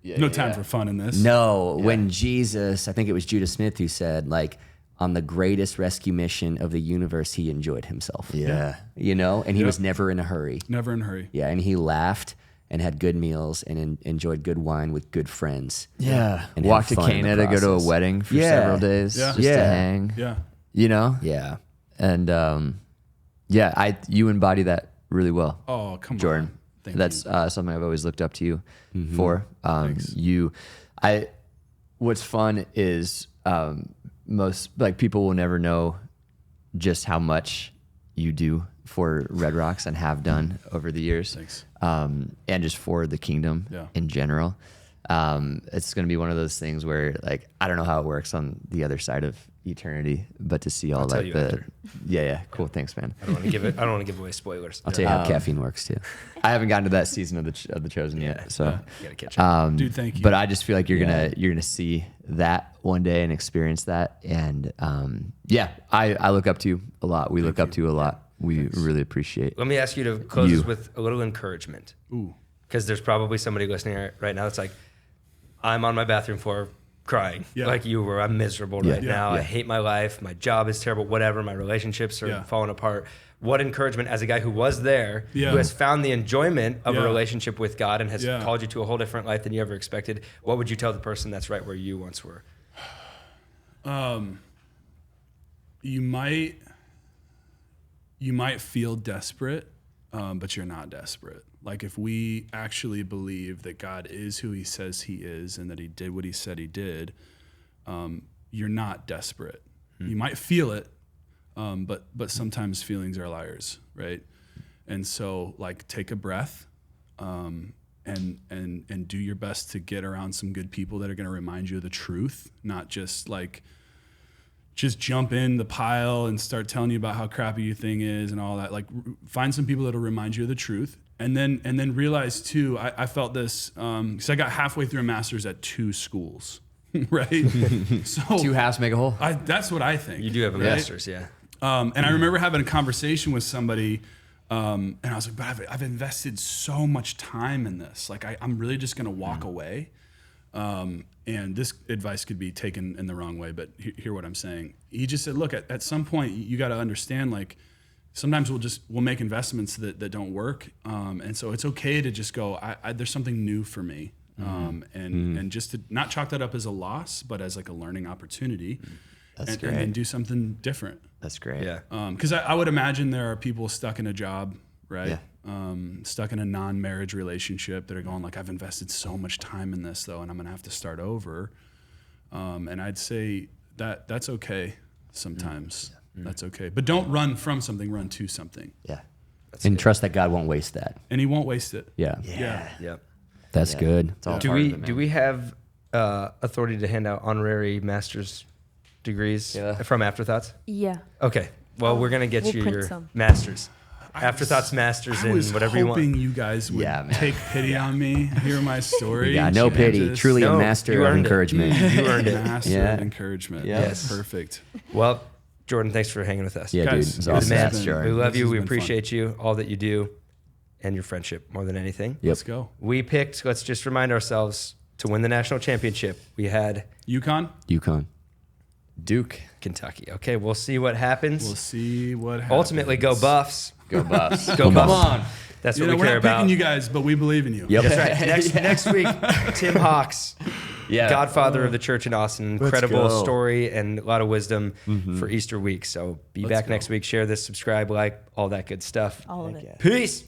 Speaker 3: No time for fun in this.
Speaker 4: No, when Jesus, I think it was Judah Smith who said, like, on the greatest rescue mission of the universe, he enjoyed himself.
Speaker 2: Yeah.
Speaker 4: And he
Speaker 3: Yep.
Speaker 4: was never in a hurry.
Speaker 3: Never in a hurry.
Speaker 4: Yeah, and he laughed and had good meals and enjoyed good wine with good friends.
Speaker 2: Yeah.
Speaker 4: And
Speaker 2: Walk to
Speaker 4: have fun in the
Speaker 2: Cana to go to a
Speaker 4: process.
Speaker 2: wedding for
Speaker 4: Yeah.
Speaker 2: several days
Speaker 3: Yeah.
Speaker 2: just to
Speaker 4: Yeah.
Speaker 2: hang.
Speaker 3: Yeah.
Speaker 4: Yeah.
Speaker 2: And you embody that really well.
Speaker 3: Oh, come
Speaker 2: Jordan.
Speaker 3: on. Thank
Speaker 2: That's
Speaker 3: you.
Speaker 2: something I've always looked up to you for.
Speaker 3: Thanks.
Speaker 2: What's fun is most like people will never know just how much you do for Red Rocks and have done over the years.
Speaker 3: Thanks.
Speaker 2: And just for the kingdom
Speaker 3: Yeah.
Speaker 2: in general. It's going to be one of those things where like, I don't know how it works on the other side of eternity, but to see all
Speaker 1: I'll tell
Speaker 2: like
Speaker 1: you
Speaker 2: the
Speaker 1: after.
Speaker 2: cool. Thanks, man.
Speaker 1: I don't want to give away spoilers.
Speaker 4: I'll tell you how caffeine works too.
Speaker 2: I haven't gotten to that season of the Chosen yet, so
Speaker 1: You gotta catch up.
Speaker 3: Dude, thank you.
Speaker 2: But I just feel like you're gonna see that one day and experience that, and I look up to you a lot. We look up to you a lot. We really appreciate.
Speaker 1: Let me ask you to close this with a little encouragement.
Speaker 3: Ooh.
Speaker 1: Because there's probably somebody listening right now that's like, I'm on my bathroom floor crying like you were. I'm miserable right now. I hate my life. My job is terrible. Whatever. My relationships are falling apart. What encouragement, as a guy who was there, who has found the enjoyment of a relationship with God and has called you to a whole different life than you ever expected, what would you tell the person that's right where you once were?
Speaker 3: You might feel desperate, but you're not desperate. Like if we actually believe that God is who he says he is and that he did what he said he did, you're not desperate. You might feel it, but sometimes feelings are liars, right? And so like take a breath, and do your best to get around some good people that are going to remind you of the truth, not just jump in the pile and start telling you about how crappy your thing is and all that. Like find some people that'll remind you of the truth. And then realize too, I felt this, because I got halfway through a master's at 2 schools, right? So
Speaker 2: 2 halves make a whole.
Speaker 3: that's what I think.
Speaker 1: You do have a master's, yeah.
Speaker 3: And I remember having a conversation with somebody, and I was like, but I've invested so much time in this. Like I'm really just going to walk away. And this advice could be taken in the wrong way, but hear what I'm saying. He just said, look, at some point you got to understand, like, sometimes we'll make investments that don't work. And so it's okay to just go, there's something new for me. And just to not chalk that up as a loss, but as like a learning opportunity.
Speaker 2: That's great.
Speaker 3: And do something different.
Speaker 2: That's great.
Speaker 1: Yeah.
Speaker 3: Because I would imagine there are people stuck in a job, right?
Speaker 2: Yeah.
Speaker 3: Stuck in a non-marriage relationship that are going like, I've invested so much time in this though, and I'm going to have to start over. And I'd say that's okay sometimes. That's okay. But don't run from something, run to something.
Speaker 4: Yeah. And trust that God won't waste that.
Speaker 3: And he won't waste it.
Speaker 4: Yeah.
Speaker 1: Yeah.
Speaker 4: That's good.
Speaker 2: It's all
Speaker 1: Do
Speaker 2: part of
Speaker 1: we
Speaker 2: it, man.
Speaker 1: do we have authority to hand out honorary master's degrees from Afterthoughts?
Speaker 5: Yeah.
Speaker 1: Okay. Well, we're gonna get
Speaker 5: We'll
Speaker 1: you
Speaker 5: print
Speaker 1: your
Speaker 5: some.
Speaker 1: master's. Afterthoughts masters
Speaker 3: I
Speaker 1: in
Speaker 3: was
Speaker 1: whatever you
Speaker 3: hoping
Speaker 1: want.
Speaker 3: you guys would
Speaker 2: Yeah, man.
Speaker 3: take pity on me, hear my story.
Speaker 4: Yeah, no pity.
Speaker 3: Just
Speaker 4: Truly
Speaker 1: No,
Speaker 4: a
Speaker 1: you
Speaker 4: master of
Speaker 1: earned it.
Speaker 4: encouragement.
Speaker 1: You earned it.
Speaker 3: master
Speaker 4: Yeah.
Speaker 3: of encouragement.
Speaker 2: Yeah.
Speaker 1: Yes.
Speaker 3: Perfect.
Speaker 1: Well, Jordan, thanks for hanging with us.
Speaker 4: Yeah,
Speaker 3: Guys,
Speaker 4: dude. It's
Speaker 3: you're
Speaker 4: awesome.
Speaker 3: the man.
Speaker 4: That's Jordan.
Speaker 1: We love
Speaker 3: This
Speaker 1: you.
Speaker 3: has
Speaker 1: We
Speaker 3: been fun.
Speaker 1: appreciate you, all that you do, and your friendship more than anything.
Speaker 4: Yep.
Speaker 3: Let's go.
Speaker 1: We picked, let's just remind ourselves, to win the national championship, we had
Speaker 3: UConn.
Speaker 4: UConn.
Speaker 2: Duke.
Speaker 1: Kentucky. Okay, we'll see what happens.
Speaker 3: We'll see what happens.
Speaker 1: Ultimately, go Buffs.
Speaker 2: Go Buffs.
Speaker 1: Go Buffs.
Speaker 3: Come on.
Speaker 1: That's
Speaker 3: You
Speaker 1: what
Speaker 3: know,
Speaker 1: we
Speaker 3: we're
Speaker 1: care
Speaker 3: not picking
Speaker 1: about.
Speaker 3: you guys, but we believe in you.
Speaker 4: Yep.
Speaker 1: That's right. Next week, Tim Hawks,
Speaker 2: Yeah.
Speaker 1: Godfather of the church in Austin.
Speaker 2: Let's
Speaker 1: Incredible
Speaker 2: go.
Speaker 1: story and a lot of wisdom for Easter week. So be back next week. Share this, subscribe, like, all that good stuff.
Speaker 5: All of it.
Speaker 1: Peace.